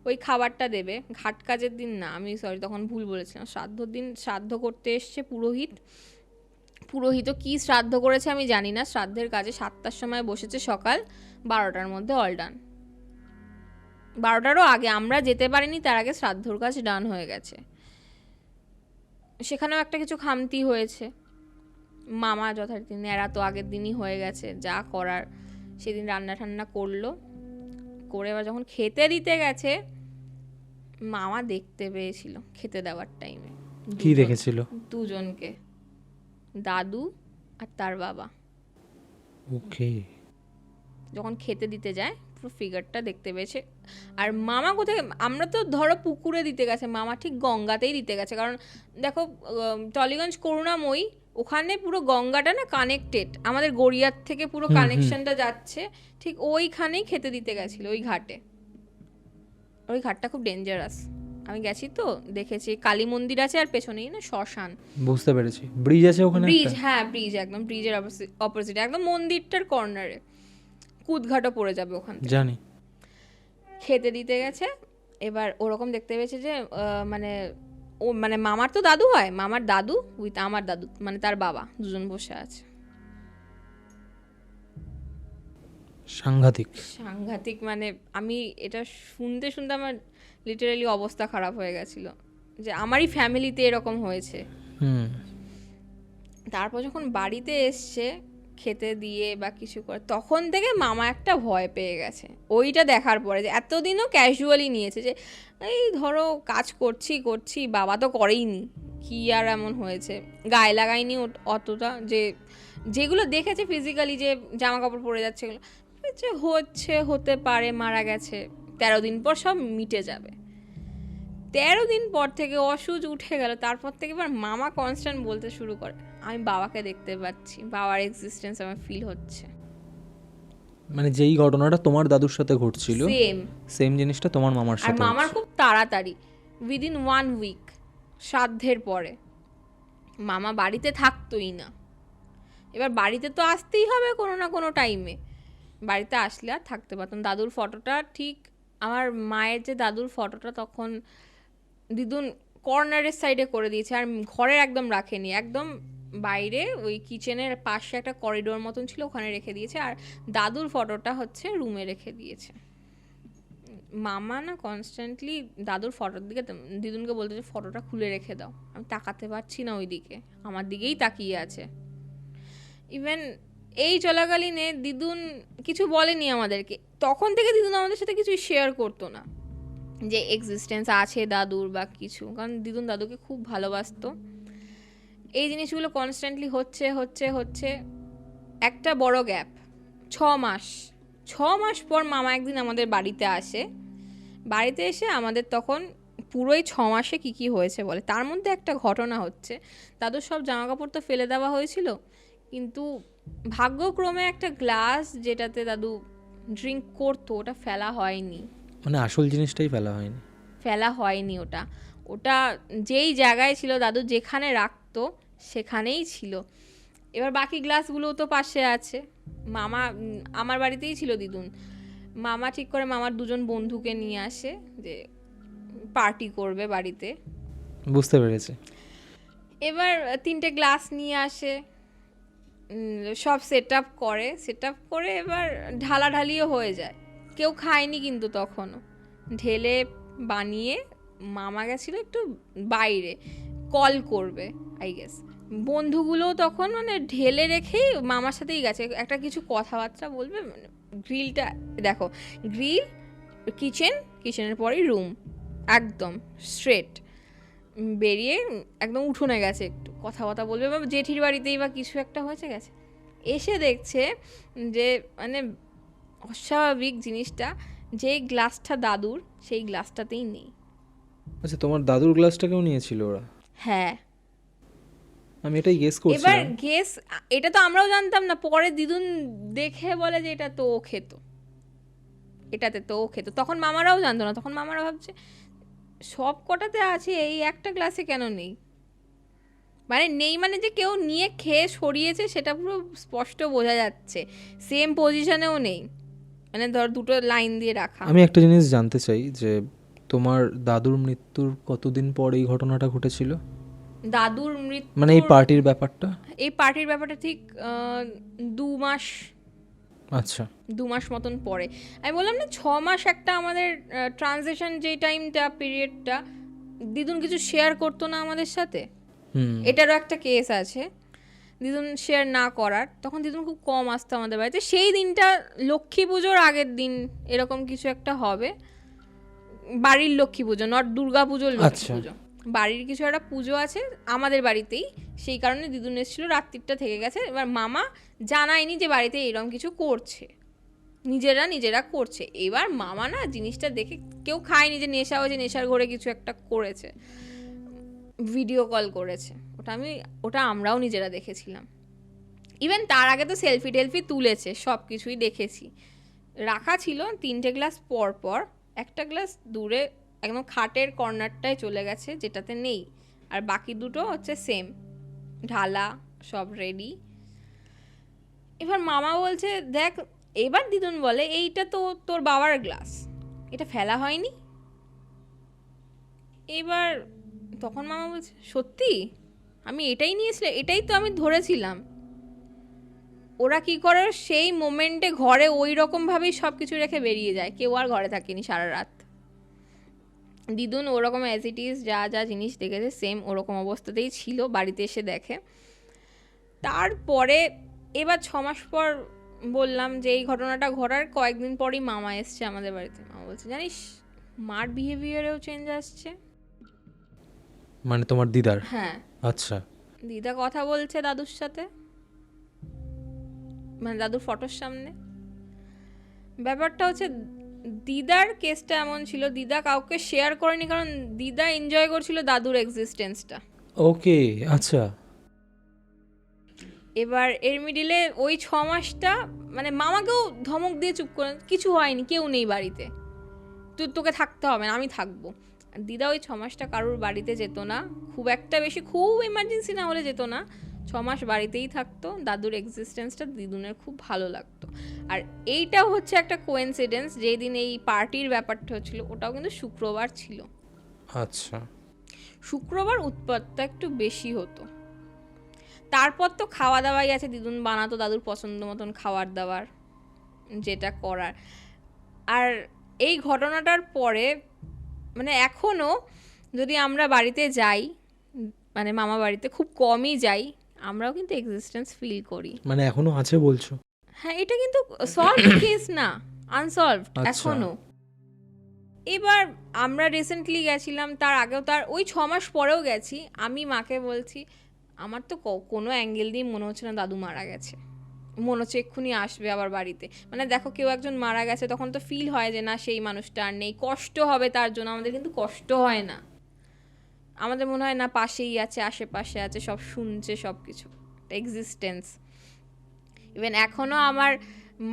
ওই খাবারটা দেবে, ঘাট কাজের দিন না, আমি সরি তখন ভুল বলেছিলাম। শ্রাদ্ধর দিন শ্রাদ্ধ করতে এসছে পুরোহিত কি শ্রাদ্ধ করেছে আমি জানি না। শ্রাদ্ধের কাজে 7টার সময় বসেছে, সকাল 12টার মধ্যে অল ডান। 12টারও আগে, আমরা যেতে পারিনি, তার আগে শ্রাদ্ধর কাজ ডান হয়ে গেছে। সেখানেও একটা কিছু খামতি হয়েছে। মামা যথারীতি ন্যাড়া তো আগের দিনই হয়ে গেছে, যা করার সেদিন রান্না ঠান্না করলো, করে এবার যখন খেতে দিতে গেছে, মামা দেখতে পেয়েছিল খেতে দেওয়ার টাইমে। কি দেখেছিল? দুজনকে, দাদু আর তার বাবা। ওকে, যখন খেতে দিতে যায় পুরো ফিগারটা দেখতে পেয়েছে। আর মামা কোথায়, আমরা তো ধরো পুকুরে দিতে গেছে, মামা ঠিক গঙ্গাতেই দিতে গেছে, কারণ দেখো টলিগঞ্জ করুণাময়ী, ওখানে পুরো গঙ্গাটা না কানেক্টেড, আমাদের গড়িয়ার থেকে পুরো কানেকশনটা যাচ্ছে, ঠিক ওইখানেই খেতে দিতে গেছিলো, ওই ঘাটে। ওই ঘাটটা খুব ডেঞ্জারাস, আমি গেছি তো দেখেছি, কালী মন্দির আছে আর পেছনেই না শ্মশান। বুঝতে পেরেছি, ব্রিজ আছে ওখানে, ব্রিজ, হ্যাঁ ব্রিজ, একদম ব্রিজের অপোজিটে, একদম মন্দিরটার কর্নারে, কুদঘাটও পড়ে যাবে ওখান থেকে। জানি। খেতে দিতে গেছে, এবার ওরকম দেখতে পেয়েছে যে মানে ও মানে মামার তো দাদু হয়, মামার দাদু উইথ আমার দাদু মানে তার বাবা, দুজন বসে আছে। সাংঘাতিক, মানে আমি এটা শুনতে শুনতে আমার লিটারালি অবস্থা খারাপ হয়ে গেছিল, যে আমারই ফ্যামিলিতে এরকম হয়েছে। তারপর যখন বাড়িতে এসছে খেতে দিয়ে বা কিছু করে, তখন থেকে মামা একটা ভয় পেয়ে গেছে ওইটা দেখার পরে, যে এতদিনও ক্যাজুয়ালি নিয়েছে, যে এই ধরো কাজ করছি, বাবা তো করেইনি, কি আর এমন হয়েছে, গায়ে লাগায়নি অতটা, যে যেগুলো দেখেছে ফিজিক্যালি যে জামা কাপড় পরে যাচ্ছে, যে হতে পারে মারা গেছে, 13 দিন পর সব মিটে যাবে। 13 দিন পর থেকে অসুচ উঠে গেল, তারপর থেকে এবার মামা কনস্ট্যান্ট বলতে শুরু করে, আমি বাবাকে দেখতে পাচ্ছি, বাবার এক্সিস্টেন্স আমার ফিল হচ্ছে। মানে যেই ঘটনাটা তোমার দাদুর সাথে ঘটছিল, সেম জিনিসটা তোমার মামার আর সাথে। মামার খুব তাড়াতাড়ি, উইদিন 1 উইক, শ্রাদ্ধের পরে মামা বাড়িতে থাকতোই না। এবার বাড়িতে তো আসতেই হবে কোনো না কোনো টাইমে, বাড়িতে আসলে আর থাকতে পারতাম। দাদুর ফটোটা ঠিক, আমার মায়ের যে দাদুর ফটোটা, তখন দিদুন কর্নারের সাইডে করে দিয়েছে, আর ঘরের একদম রাখেনি, একদম বাইরে ওই কিচেনের পাশে একটা করিডোর মতন ছিল, ওখানে রেখে দিয়েছে। আর দাদুর ফটোটা হচ্ছে রুমে রেখে দিয়েছে। মামা না কনস্ট্যান্টলি দাদুর ফটোর দিকে দিদুনকে বলতে যে ফটোটা খুলে রেখে দাও, আমি তাকাতে পারছি না ওই দিকে, আমার দিকেই তাকিয়ে আছে। ইভেন এই চলাকালীনে দিদুন কিছু বলেনি আমাদেরকে, তখন থেকে দিদুন আমাদের সাথে কিছু শেয়ার করতো না যে এক্সিস্টেন্স আছে দাদুর বা কিছু, কারণ দিদুন দাদুকে খুব ভালোবাসতো। এই জিনিসগুলো কনস্ট্যান্টলি হচ্ছে হচ্ছে হচ্ছে একটা বড় গ্যাপ, 6 মাস পর মামা একদিন আমাদের বাড়িতে আসে। বাড়িতে এসে আমাদের তখন পুরোই 6 মাসে কী কী হয়েছে বলে। তার মধ্যে একটা ঘটনা হচ্ছে, দাদুর সব জামাকাপড় তো ফেলে দেওয়া হয়েছিল, কিন্তু ভাগ্যক্রমে একটা গ্লাস যেটাতে দাদু ড্রিঙ্ক করতো ওটা ফেলা হয়নি। মানে আসল জিনিসটাই ফেলা হয়নি। ওটা ওটা যেই জায়গায় ছিল দাদু যেখানে রাখতো সেখানেই ছিল। এবার বাকি গ্লাসগুলোও তো পাশে আছে। মামা আমার বাড়িতেই ছিল দিদুন, মামা ঠিক করে মামার দুজন বন্ধুকে নিয়ে আসে যে পার্টি করবে বাড়িতে। বুঝতে পেরেছি। এবার 3টে গ্লাস নিয়ে আসে, সব সেট আপ করে এবার ঢালাঢালিও হয়ে যায়। কেউ খায়নি কিন্তু তখনও, ঢেলে বানিয়ে মামা গেছিলো একটু বাইরে কল করবে আই গেস। বন্ধুগুলোও তখন মানে ঢেলে রেখেই মামার সাথেই গেছে, একটা কিছু কথাবার্তা বলবে। মানে গ্রিলটা দেখো, গ্রিল, কিচেনের পরেই রুম, একদম স্ট্রেট বেরিয়ে একদম উঠোনে গেছে, একটু কথা বলবে বা জেঠির বাড়িতেই বা কিছু একটা হয়েছে গেছে। এসে দেখছে যে মানে অস্বাভাবিক জিনিসটা, যেই গ্লাসটা দাদুর সেই গ্লাসটাতেই নেই। আচ্ছা, তোমার দাদুর গ্লাসটাকেও নিয়েছিল ওরা? হ্যাঁ, আমি এটাই গেস এবার করছিলাম। গেস, এটা তো আমরাও জানতাম না, পরে দিদুন দেখে বলে যে এটা তো ও খেত, এটাতে তো ও খেত। তখন মামারাও জানতো না, তখন মামারা ভাবছে সব কটাতে আছে, এই একটা গ্লাসে কেন নেই। মানে নেই মানে যে কেউ নিয়ে খেয়ে সরিয়েছে সেটা পুরো স্পষ্ট বোঝা যাচ্ছে, সেম পজিশনেও নেই, মানে ধর দুটো লাইন দিয়ে রাখা। আমি একটা জিনিস জানতে চাই যে তোমার দাদুর মৃত্যুর কতদিন পর এই ঘটনাটা ঘটেছিল? দাদুর মৃত্যু মানে এই পার্টির ব্যাপারটা ঠিক 2 মাস, আচ্ছা 2 মাস মতন পরে। আমি বললাম না 6 মাস একটা আমাদের ট্রানজিশন, যে টাইমটা পিরিয়ডটা দিদুন কিছু শেয়ার করতো না আমাদের সাথে। এটারও একটা কেস আছে দিদুন শেয়ার না করার। তখন দিদুন খুব কম আসতো আমাদের বাড়িতে। সেই দিনটা লক্ষ্মী পুজোর আগের দিন এরকম কিছু একটা হবে, বাড়ির লক্ষ্মী পুজো, নট দুর্গা পুজোর লক্ষ্মী পুজো, বাড়ির কিছু একটা পুজো আছে আমাদের বাড়িতেই, সেই কারণে দিদুন এসেছিল, রাত্রিটা থেকে গেছে। এবার মামা জানায়নি যে বাড়িতে এরকম কিছু করছে, নিজেরা করছে। এবার মামা না জিনিসটা দেখে, কেউ খায়নি যে নেশা হয়েছে, নেশার ঘরে কিছু একটা করেছে, ভিডিও কল করেছে। ওটা আমরাও নিজেরা দেখেছিলাম। ইভেন তার আগে তো সেলফি টেলফি তুলেছে, সব কিছুই দেখেছি। রাখা ছিল 3টে গ্লাস পর, একটা গ্লাস দূরে একদম খাটের কর্নারটায় চলে গেছে যেটাতে নেই, আর বাকি দুটো হচ্ছে সেম, ঢালা সব রেডি। এবার মামা বলছে দেখ, এবার দিদুন বলে এইটা তো তোর বাবার গ্লাস, এটা ফেলা হয়নি। এবার তখন মামা বলছে সত্যি আমি এটাই নিয়েছিলাম, এটাই তো আমি ধরেছিলাম। ওরা কি করে সেই মোমেন্টে ঘরে ওই রকমভাবেই সব কিছু রেখে বেরিয়ে যায়, কেউ আর ঘরে থাকেনি সারা রাত। দিদুন ওরকম অ্যাজ ইট ইজ যা জিনিস দেখেছে সেম ওরকম অবস্থাতেই ছিল, বাড়িতে এসে দেখে। তারপরে এবার 6 মাস পর বললাম যে এই ঘটনাটা ঘটার কয়েকদিন পরই মামা এসছে আমাদের বাড়িতে। মামা বলছে জানিস মার বিহেভিয়ারেও চেঞ্জ আসছে। মানে তোমার দিদার? হ্যাঁ। আচ্ছা। দিদা কথা বলছে দাদুর সাথে, মানে দাদুর ফটোর সামনে। ব্যাপারটা হচ্ছে দিদার কেসটা এমন ছিল, দিদা কাউকে শেয়ার করেনি, কারণ দিদা এনজয় করছিল দাদুর এক্সিস্টেন্সটা। ওকে, আচ্ছা। এবার এর মিডিলে ওই 6 মাসটা মানে মামাকেও ধমক দিয়ে চুপ করে, কিছু হয়নি, কেউ নেই বাড়িতে, তোকে থাকতে হবে না, আমি থাকবো। দিদা ওই 6 মাসটা কারোর বাড়িতে যেত না, খুব একটা বেশি, খুব ইমার্জেন্সি না হলে যেত না। 6 মাস বাড়িতেই থাকতো। দাদুর এক্সিস্টেন্সটা দিদুনের খুব ভালো লাগতো। আর এইটা হচ্ছে একটা কোইন্সিডেন্স, যেই দিন এই পার্টির ব্যাপারটা হচ্ছিল ওটাও কিন্তু শুক্রবার ছিল। আচ্ছা। শুক্রবার উৎপাতটা একটু বেশি হতো। তারপর তো খাওয়া দাওয়াই আছে, দিদুন বানাতো দাদুর পছন্দ মতন খাবার দাবার যেটা করার। আর এই ঘটনাটার পরে মানে এখনও যদি আমরা বাড়িতে যাই, মানে মামা বাড়িতে খুব কমই যাই, আমরাও কিন্তু এক্সিস্টেন্স ফিল করি। মানে এখনো আছে বলছো? হ্যাঁ, এটা কিন্তু সলভ কেস না, আনসলভড আচ্ছা। এখনো। এবার আমরা রিসেন্টলি গেছিলাম, তার আগেও, তার ওই 6 মাস পরেও গেছি। আমি মাকে বলছি আমার তো কোনো অ্যাঙ্গেল দিয়ে মনে হচ্ছে না দাদু মারা গেছে, মনে হচ্ছে এক্ষুনি আসবে আবার বাড়িতে। মানে দেখো, কেউ একজন মারা গেছে তখন তো ফিল হয় যে না সেই মানুষটা আর নেই, কষ্ট হবে তার জন্য। আমাদের কিন্তু কষ্ট হয় না, আমাদের মনে হয় না পাশেই আছে, আশেপাশে আছে, সব শুনছে, সব কিছু এক্সিস্টেন্স। ইভেন এখনও আমার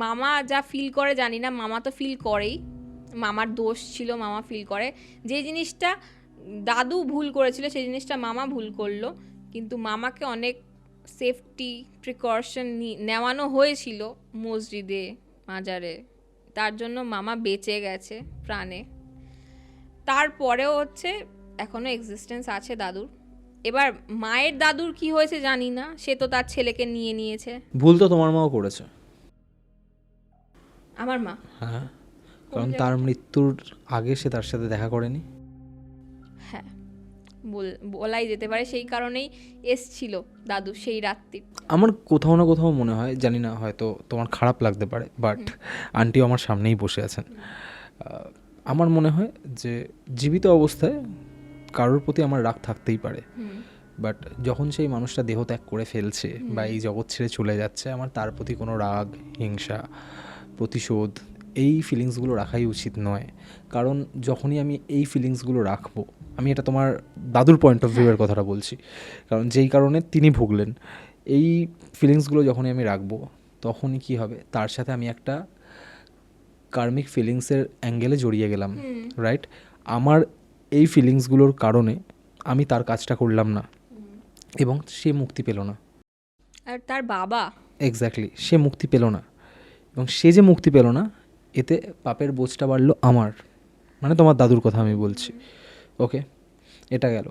মামা যা ফিল করে জানি না, মামা তো ফিল করেই, মামার দোষ ছিল, মামা ফিল করে। যে জিনিসটা দাদু ভুল করেছিল সেই জিনিসটা মামা ভুল করলো, কিন্তু মামাকে অনেক সেফটি প্রিকশন নেওয়ানো হয়েছিল মসজিদে, মাজারে, তার জন্য মামা বেঁচে গেছে প্রাণে। তারপরেও হচ্ছে এখনও এক্সিস্টেন্স আছে দাদুর। এবার মায়ের দাদুর কি হয়েছে জানি না, সে তো তার ছেলেকে নিয়ে নিয়েছে। ভুল তো তোমার মাও করেছে। আমার মা? হ্যাঁ, কারণ তার মৃত্যুর আগে সে তার সাথে দেখা করেনি। হ্যাঁ, বলাই যেতে পারে, সেই কারণেই এসছিল দাদু সেই রাত্রি। আমার কোথাও না কোথাও মনে হয়, জানি না হয়তো তোমার খারাপ লাগতে পারে, বাট আন্টিও আমার সামনেই বসে আছেন। আমার মনে হয় যে জীবিত অবস্থায় কারোর প্রতি আমার রাগ থাকতেই পারে, বাট যখন সেই মানুষটা দেহত্যাগ করে ফেলছে বা এই জগৎ ছেড়ে চলে যাচ্ছে, আমার তার প্রতি কোনো রাগ, হিংসা, প্রতিশোধ এই ফিলিংসগুলো রাখাই উচিত নয়। কারণ যখনই আমি এই ফিলিংসগুলো রাখবো, আমি এটা তোমার দাদুর পয়েন্ট অফ ভিউয়ের কথাটা বলছি, কারণ যেই কারণে তিনি ভুগলেন, এই ফিলিংসগুলো যখনই আমি রাখবো তখনই কি হবে, তার সাথে আমি একটা কার্মিক ফিলিংসের অ্যাঙ্গেলে জড়িয়ে গেলাম, রাইট? আমার এই ফিলিংসগুলোর কারণে আমি তার কাজটা করলাম না এবং সে মুক্তি পেল না। আর তার বাবা, এক্স্যাক্টলি, সে মুক্তি পেল না, এবং সে যে মুক্তি পেল না, এতে পাপের বোঝটা বাড়লো আমার, মানে তোমার দাদুর কথা আমি বলছি। ওকে, এটা গেল।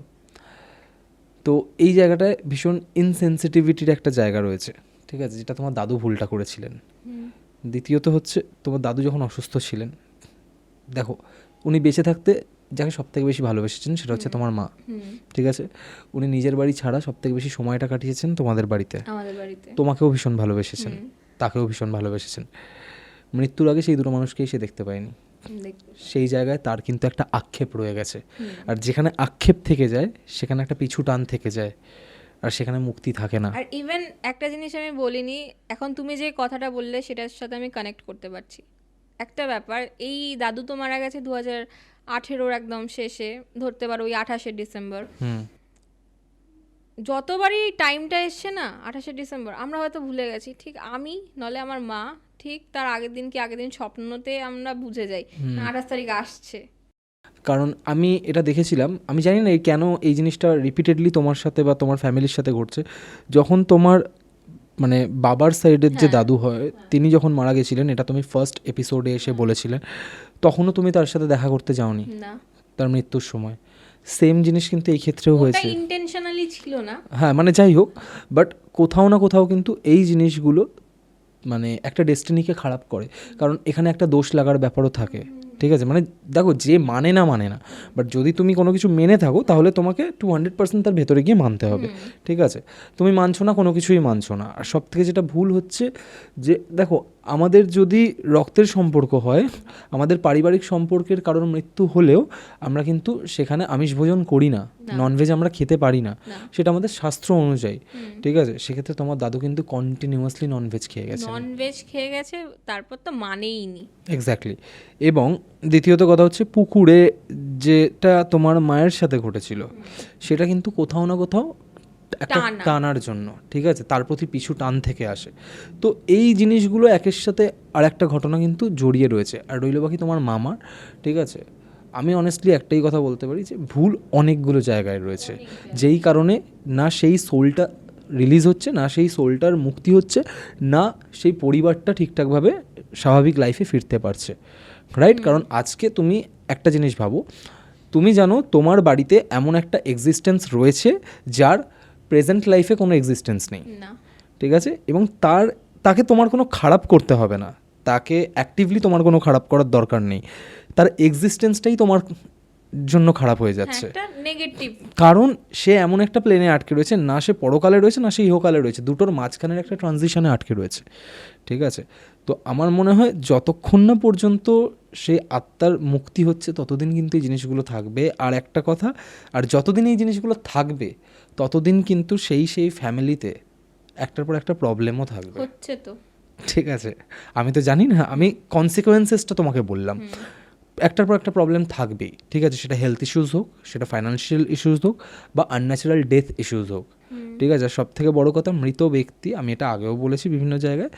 তো এই জায়গাটায় ভীষণ ইনসেনসিটিভিটির একটা জায়গা রয়েছে, ঠিক আছে, যেটা তোমার দাদু ভুলটা করেছিলেন। দ্বিতীয়ত হচ্ছে, তোমার দাদু যখন অসুস্থ ছিলেন, দেখো উনি বেঁচে থাকতে যাকে সব থেকে বেশি ভালোবেসেছেন সেটা হচ্ছে তোমার মা, ঠিক আছে? উনি নিজের বাড়ি ছাড়া সব থেকে বেশি সময়টা কাটিয়েছেন তোমাদের বাড়িতে, আমাদের বাড়িতে। তোমাকেও ভীষণ ভালোবেসেছেন, তাকেও ভীষণ ভালোবেসেছেন। মৃত্যুর আগে সেই দুটো মানুষকেই সে দেখতে পায়নি, সেই জায়গায় তার কিন্তু একটা আক্ষেপ রয়ে গেছে। আর যেখানে আক্ষেপ থেকে যায় সেখানে একটা পিছু টান থেকে যায়, আর সেখানে মুক্তি থাকে না। আর ইভেন একটা জিনিস আমি বলিনি, এখন তুমি যে কথাটা বললে সেটার সাথে আমি কানেক্ট করতে পারছি। একটা ব্যাপার, এই দাদু তো মারা গেছে 2018 একদম শেষে, ধরতে পারো ওই 28শে ডিসেম্বর। যতবারই এই টাইমটা এসছে না 28শে ডিসেম্বর, আমরা হয়তো ভুলে গেছি, ঠিক আমি নলে আমার মা, ঠিক তার আগের দিন স্বপ্নতে আমরা বুঝে যাই 28 তারিখ আসছে। কারণ আমি এটা দেখেছিলাম, আমি জানি না কেন এই জিনিসটা রিপিটেডলি তোমার সাথে বা তোমার ফ্যামিলির সাথে ঘটছে। যখন তোমার মানে বাবার সাইডের যে দাদু হয়, তিনি যখন মারা গেছিলেন, এটা তুমি ফার্স্ট এপিসোডে এসে বলেছিলেন, তখনও তুমি তার সাথে দেখা করতে যাওনি না, তার মৃত্যুর সময়। সেম জিনিস কিন্তু এই ক্ষেত্রেও হয়েছে। ইন্টেনশনালি ছিল না, হ্যাঁ, মানে যাই হোক, বাট কোথাও না কোথাও কিন্তু এই জিনিসগুলো মানে একটা ডেস্টিনিকে খারাপ করে, কারণ এখানে একটা দোষ লাগার ব্যাপারও থাকে, ঠিক আছে? মানে দেখো, যে মানে না, বাট যদি তুমি কোনো কিছু মেনে থাকো তাহলে তোমাকে 200% তার ভেতরে গিয়ে মানতে হবে, ঠিক আছে? তুমি মানছো না, কোনো কিছুই মানছো না। আর সব থেকে যেটা ভুল হচ্ছে যে, দেখো, আমাদের যদি রক্তের সম্পর্ক হয়, আমাদের পারিবারিক সম্পর্কের কারোর মৃত্যু হলেও আমরা কিন্তু সেখানে আমিষ ভোজন করি না, ননভেজ আমরা খেতে পারি না, সেটা আমাদের শাস্ত্র অনুযায়ী, ঠিক আছে? সেক্ষেত্রে তোমার দাদু কিন্তু কন্টিনিউয়াসলি ননভেজ খেয়ে গেছে, তারপর তো মানেই নি। এক্স্যাক্টলি। এবং দ্বিতীয়ত কথা হচ্ছে, পুকুরে যেটা তোমার মায়ের সাথে ঘটেছিল, সেটা কিন্তু কোথাও না কোথাও একটা টানার জন্য, ঠিক আছে, তার প্রতি পিছু টান থেকে আসে। তো এই জিনিসগুলো একের সাথে আর একটা ঘটনা কিন্তু জড়িয়ে রয়েছে। আর রইল বাকি তোমার মামার, ঠিক আছে, আমি অনেস্টলি একটাই কথা বলতে পারি যে ভুল অনেকগুলো জায়গায় রয়েছে, যেই কারণে না সেই সোলটা রিলিজ হচ্ছে, না সেই সোলটার মুক্তি হচ্ছে, না সেই পরিবারটা ঠিকঠাকভাবে স্বাভাবিক লাইফে ফিরতে পারছে, রাইট? কারণ আজকে তুমি একটা জিনিস ভাবো, তুমি জানো তোমার বাড়িতে এমন একটা এক্সিস্টেন্স রয়েছে যার প্রেজেন্ট লাইফে কোনো এক্সিস্টেন্স নেই, না ঠিক আছে, এবং তাকে তোমার কোনো খারাপ করতে হবে না, তাকে অ্যাক্টিভলি তোমার কোনো খারাপ করার দরকার নেই, তার এক্সিস্টেন্সটাই তোমার জন্য খারাপ হয়ে যাচ্ছে, একটা নেগেটিভ। কারণ সে এমন একটা প্লেনে আটকে রয়েছে, না সে পরকালে রয়েছে না সে ইহকালে রয়েছে, দুটোর মাঝখানের একটা ট্রানজিশনে আটকে রয়েছে, ঠিক আছে। তো আমার মনে হয় যতক্ষণ না পর্যন্ত সেই আত্মার মুক্তি হচ্ছে ততদিন কিন্তু এই জিনিসগুলো থাকবে। আর একটা কথা, আর যতদিন এই জিনিসগুলো থাকবে ততদিন কিন্তু সেই ফ্যামিলিতে একটার পর একটা প্রবলেমও থাকবে, হচ্ছে তো। ঠিক আছে। আমি তো জানি না, আমি কনসিকোয়েন্সেসটা তোমাকে বললাম। একটার পর একটা প্রবলেম থাকবেই, ঠিক আছে, সেটা হেলথ ইস্যুস হোক, সেটা ফাইন্যান্সিয়াল ইস্যুস হোক, বা আনন্যাচারাল ডেথ ইস্যুস হোক, ঠিক আছে। সব থেকে বড় কথা, মৃত ব্যক্তি, আমি এটা আগেও বলেছি বিভিন্ন জায়গায়,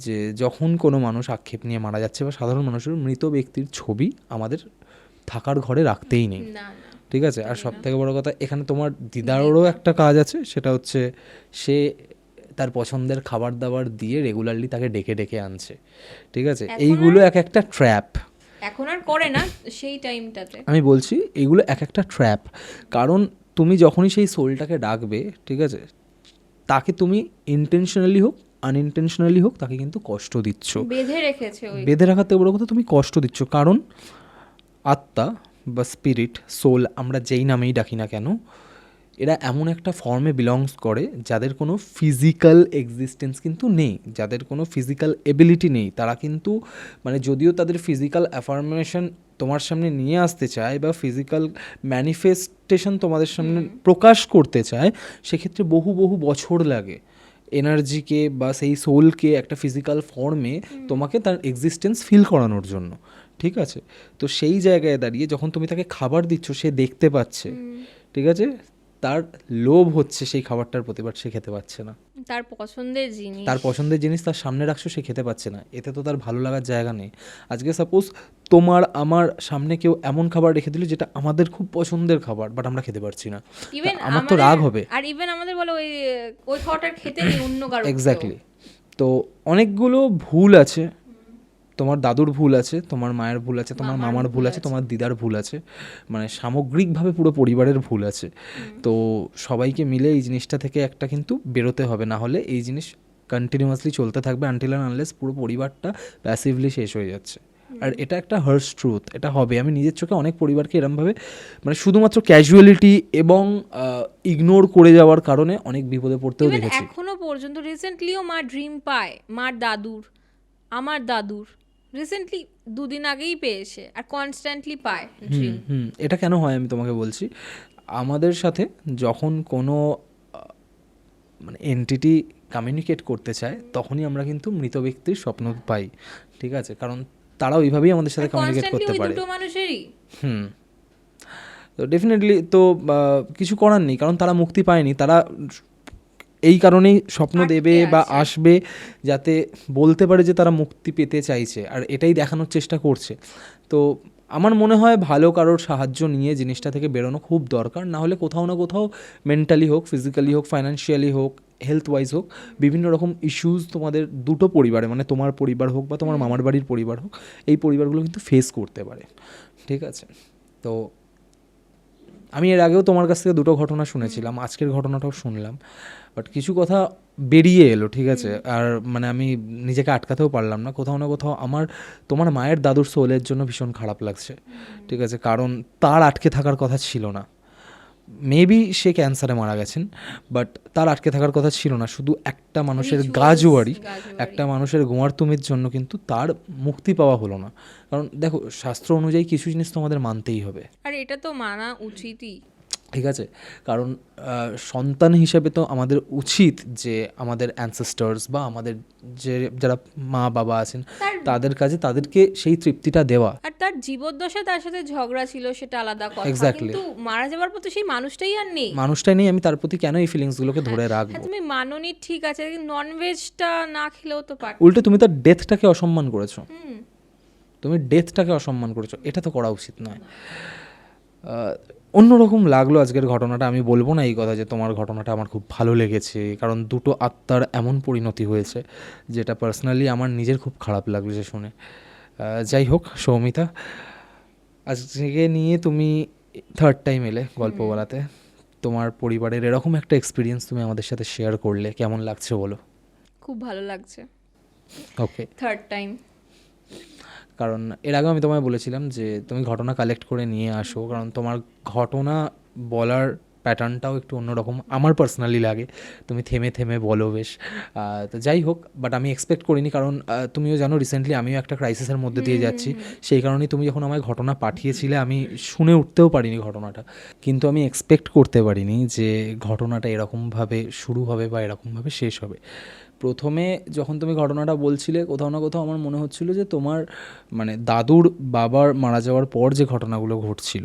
যে যখন কোনো মানুষ আক্ষেপ নিয়ে মারা যাচ্ছে বা সাধারণ মানুষের, মৃত ব্যক্তির ছবি আমাদের থাকার ঘরে রাখতেই নেই, না না ঠিক আছে। আর সব থেকে বড় কথা, এখানে তোমার দিদারও একটা কাজ আছে, সেটা হচ্ছে সে তার পছন্দের খাবার দাবার দিয়ে রেগুলারলি তাকে ডেকে ডেকে আনছে, ঠিক আছে। এইগুলো এক একটা ট্র্যাপ, এখন আর করে না সেই টাইমটাতে। আমি বলছি এগুলো এক একটা ট্র্যাপ। কারণ তুমি যখনই সেই সোলটাকে ডাকবে, ঠিক আছে, তাকে তুমি ইন্টেনশনালি হোক আনইনটেনশনালি হোক তাকে কিন্তু কষ্ট দিচ্ছ, বেঁধে রেখেছে ওই। বেঁধে রাখার থেকে বড় কথা তুমি কষ্ট দিচ্ছ। কারণ আত্মা বা স্পিরিট, সোল, আমরা যেই নামেই ডাকি না কেন, এরা এমন একটা ফর্মে বিলংস করে যাদের কোনো ফিজিক্যাল এক্সিস্টেন্স কিন্তু নেই, যাদের কোনো ফিজিক্যাল এবিলিটি নেই। তারা কিন্তু মানে যদিও তাদের ফিজিক্যাল অ্যাফার্মেশন তোমার সামনে নিয়ে আসতে চায় বা ফিজিক্যাল ম্যানিফেস্টেশন তোমাদের সামনে প্রকাশ করতে চায়, সেক্ষেত্রে বহু বহু বছর লাগে এনার্জিকে বা সেই সোলকে একটা ফিজিক্যাল ফর্মে তোমাকে তার এক্সিস্টেন্স ফিল করানোর জন্য, ঠিক আছে। তো সেই জায়গায় দাঁড়িয়ে যখন তুমি তাকে খাবার দিচ্ছ, সে দেখতে পাচ্ছে, ঠিক আছে, তার লোভ হচ্ছে সেই খাবারটার প্রতি, বাট সে খেতে পাচ্ছে না। তার পছন্দের জিনিস, তার পছন্দের জিনিস তার সামনে রাখছো, সে খেতে পাচ্ছে না, এতে তো তার ভালো লাগার জায়গা নেই। আজকে সাপোজ তোমার আমার সামনে কেউ এমন খাবার রেখে দিল যেটা আমাদের খুব পছন্দের খাবার, বাট আমরা খেতে পারছি না, ইভেন আমার তো রাগ হবে। আর ইভেন আমাদের বলে ওই ওই খাবারটার খেতে নেই অন্য কারো। এক্স্যাক্টলি। তো অনেকগুলো ভুল আছে, তোমার দাদুর ভুল আছে, তোমার মায়ের ভুল আছে, তোমার মামার ভুল আছে, তোমার দিদার ভুল আছে, মানে সামগ্রিকভাবে পুরো পরিবারের ভুল আছে। তো সবাইকে মিলে এই জিনিসটা থেকে একটা কিন্তু বেরোতে হবে, না হলে এই জিনিস কন্টিনিউয়াসলি চলতে থাকবে আনটিল অ্যান্ড আনলেস পুরো পরিবারটা প্যাসিভলি শেষ হয়ে যাচ্ছে। আর এটা একটা হার্শ ট্রুথ, এটা হবে। আমি নিজের চোখে অনেক পরিবারকে এরমভাবে মানে শুধুমাত্র ক্যাজুয়ালিটি এবং ইগনোর করে যাওয়ার কারণে অনেক বিপদে পড়তেও Even দেখেছি। এখনো পর্যন্ত রিসেন্টলিও মা ড্রিম পায়, মার দাদুর, আমার দাদুর রিসেন্টলি দুদিন আগেই পেয়েছে, আর কনস্ট্যান্টলি পায় ড্রিম। এটা কেন হয় আমি তোমাকে বলছি। আমাদের সাথে যখন কোনো মানে এন্টিটি কমিউনিকেট করতে চায়, তখনই আমরা কিন্তু মৃত ব্যক্তির স্বপ্ন পাই, ঠিক আছে, কারণ তারা ওইভাবেই আমাদের সাথে কমিউনিকেট কনস্ট্যান্টলি করতে ওই পারে। দুটো মানুষেরই। তো ডেফিনেটলি তো কিছু করার নেই, কারণ তারা মুক্তি পায়নি, তারা এই কারণেই স্বপ্ন দেবে বা আসবে যাতে বলতে পারে যে তারা মুক্তি পেতে চাইছে, আর এটাই দেখানোর চেষ্টা করছে। তো আমার মনে হয় ভালো কারোর সাহায্য নিয়ে জিনিসটা থেকে বেরোনো খুব দরকার, না হলে কোথাও না কোথাও মেন্টালি হোক, ফিজিক্যালি হোক, ফাইন্যান্সিয়ালি হোক, হেলথ ওয়াইজ হোক, বিভিন্ন রকম ইস্যুস তোমাদের দুটো পরিবারে, মানে তোমার পরিবার হোক বা তোমার মামার বাড়ির পরিবার হোক, এই পরিবারগুলো কিন্তু ফেস করতে পারে, ঠিক আছে। তো আমি এর আগেও তোমার কাছ থেকে দুটো ঘটনা শুনেছিলাম, আজকের ঘটনাটাও শুনলাম, বাট কিছু কথা বেরিয়ে এলো, ঠিক আছে। আর মানে আমি নিজেকে আটকাতেও পারলাম না, কোথাও না কোথাও আমার তোমার মায়ের দাদুর সোলের জন্য ভীষণ খারাপ লাগছে, ঠিক আছে, কারণ তার আটকে থাকার কথা ছিল না। মেবি সে ক্যান্সারে মারা গেছেন, বাট তার আটকে থাকার কথা ছিল না। শুধু একটা মানুষের গাজুয়ারি, একটা মানুষের গোয়ারতুমির জন্য কিন্তু তার মুক্তি পাওয়া হলো না। কারণ দেখো, শাস্ত্র অনুযায়ী কিছু জিনিস তো আমাদের মানতেই হবে, আর এটা তো মানা উচিতই, ঠিক আছে। কারণ সন্তান হিসেবে তো আমাদের উচিত যে আমাদের অ্যানসেস্টার্স বা আমাদের যে যারা মা বাবা আছেন তাদের কাছে তাদেরকে সেই তৃপ্তিটা দেওয়া। আর তার জীবদ্দশায় তার সাথে ঝগড়া ছিল সেটা আলাদা কথা, Exactly. কিন্তু মারা যাওয়ার পর তো সেই মানুষটাই আর নেই। মানুষটাই নেই, আমি তার প্রতি কেন এই ফিলিংসগুলোকে ধরে হ্যাঁ, রাখবো? তুমি মাননি ঠিক আছে, কিন্তু ননভেজটা না খেলেও তো পারত। উল্টে তুমি তার ডেথটাকে অসম্মান করেছো, তুমি ডেথটাকে অসম্মান করেছো, এটা তো করা উচিত নয়। অন্যরকম লাগলো আজকের ঘটনাটা। আমি বলবো না এই কথা যে তোমার ঘটনাটা আমার খুব ভালো লেগেছে, কারণ দুটো আত্মার এমন পরিণতি হয়েছে যেটা পার্সোনালি আমার নিজের খুব খারাপ লাগলো যে শুনে। যাই হোক সৌমিতা, আজকে নিয়ে তুমি থার্ড টাইম এলে গল্প বলাতে, তোমার পরিবারের এরকম একটা এক্সপিরিয়েন্স তুমি আমাদের সাথে শেয়ার করলে, কেমন লাগছে বলো? খুব ভালো লাগছে, ওকে, থার্ড টাইম। কারণ এর আগেও আমি তোমায় বলেছিলাম যে তুমি ঘটনা কালেক্ট করে নিয়ে আসো, কারণ তোমার ঘটনা বলার প্যাটার্নটাও একটু অন্যরকম আমার পার্সোনালি লাগে। তুমি থেমে থেমে বলো বেশ। তো যাই হোক, বাট আমি এক্সপেক্ট করিনি, কারণ তুমিও জানো রিসেন্টলি আমিও একটা ক্রাইসিসের মধ্যে দিয়ে যাচ্ছি। সেই কারণেই তুমি যখন আমায় ঘটনা পাঠিয়েছিলে আমি শুনে উঠতেও পারিনি ঘটনাটা, কিন্তু আমি এক্সপেক্ট করতে পারিনি যে ঘটনাটা এরকমভাবে শুরু হবে বা এরকমভাবে শেষ হবে। প্রথমে যখন তুমি ঘটনাটা বলছিলে, কোথাও না কোথাও আমার মনে হচ্ছিল যে তোমার মানে দাদুর বাবার মারা যাওয়ার পর যে ঘটনাগুলো ঘটছিল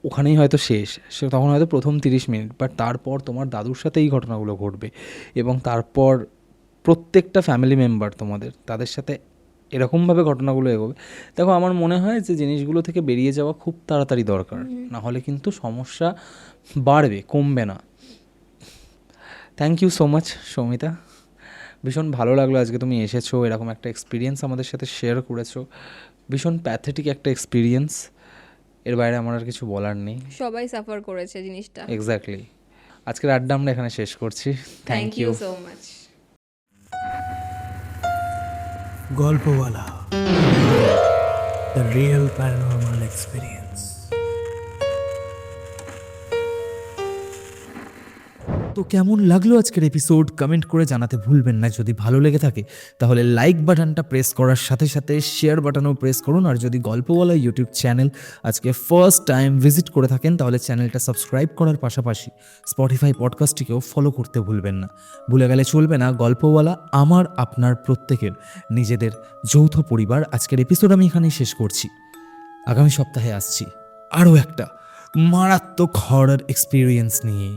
ওখানেই হয়তো শেষ, সে তখন হয়তো প্রথম 30 মিনিট, বাট তারপর তোমার দাদুর সাথে এই ঘটনাগুলো ঘটবে এবং তারপর প্রত্যেকটা ফ্যামিলি মেম্বার তোমাদের তাদের সাথে এরকমভাবে ঘটনাগুলো এগোবে। দেখো, আমার মনে হয় যে জিনিসগুলো থেকে বেরিয়ে যাওয়া খুব তাড়াতাড়ি দরকার, না হলে কিন্তু সমস্যা বাড়বে, কমবে না। Thank you so much Soumita, ভীষণ ভালো লাগলো আজকে তুমি এসেছো, এরকম একটা এক্সপিরিয়েন্স আমাদের সাথে শেয়ার করেছো। ভীষণ প্যাথেটিক একটা এক্সপিরিয়েন্স, এর বাইরে আমার আর কিছু বলার নেই। সবাই সাফার করেছে জিনিসটা। এক্স্যাক্টলি। আজকের আড্ডা আমরা এখানে শেষ করছি। Thank you so much. Golpowala, the real paranormal experience. তো কেমন লাগলো আজকের এপিসোড কমেন্ট করে জানাতে ভুলবেন না। যদি ভালো লেগে থাকে তাহলে লাইক বাটনটা প্রেস করার সাথে সাথে শেয়ার বাটনও প্রেস করুন। আর যদি গল্পওয়ালা ইউটিউব চ্যানেল আজকে ফার্স্ট টাইম ভিজিট করে থাকেন তাহলে চ্যানেলটা সাবস্ক্রাইব করার পাশাপাশি স্পটিফাই পডকাস্টটিকেও ফলো করতে ভুলবেন না। ভুলে গেলে চলবে না, গল্পওয়ালা আমার আপনার প্রত্যেকের নিজেদের যৌথ পরিবার। আজকের এপিসোড আমি এখানেই শেষ করছি। আগামী সপ্তাহে আসছি আরও একটা মারাত্মক হরর এক্সপিরিয়েন্স নিয়ে।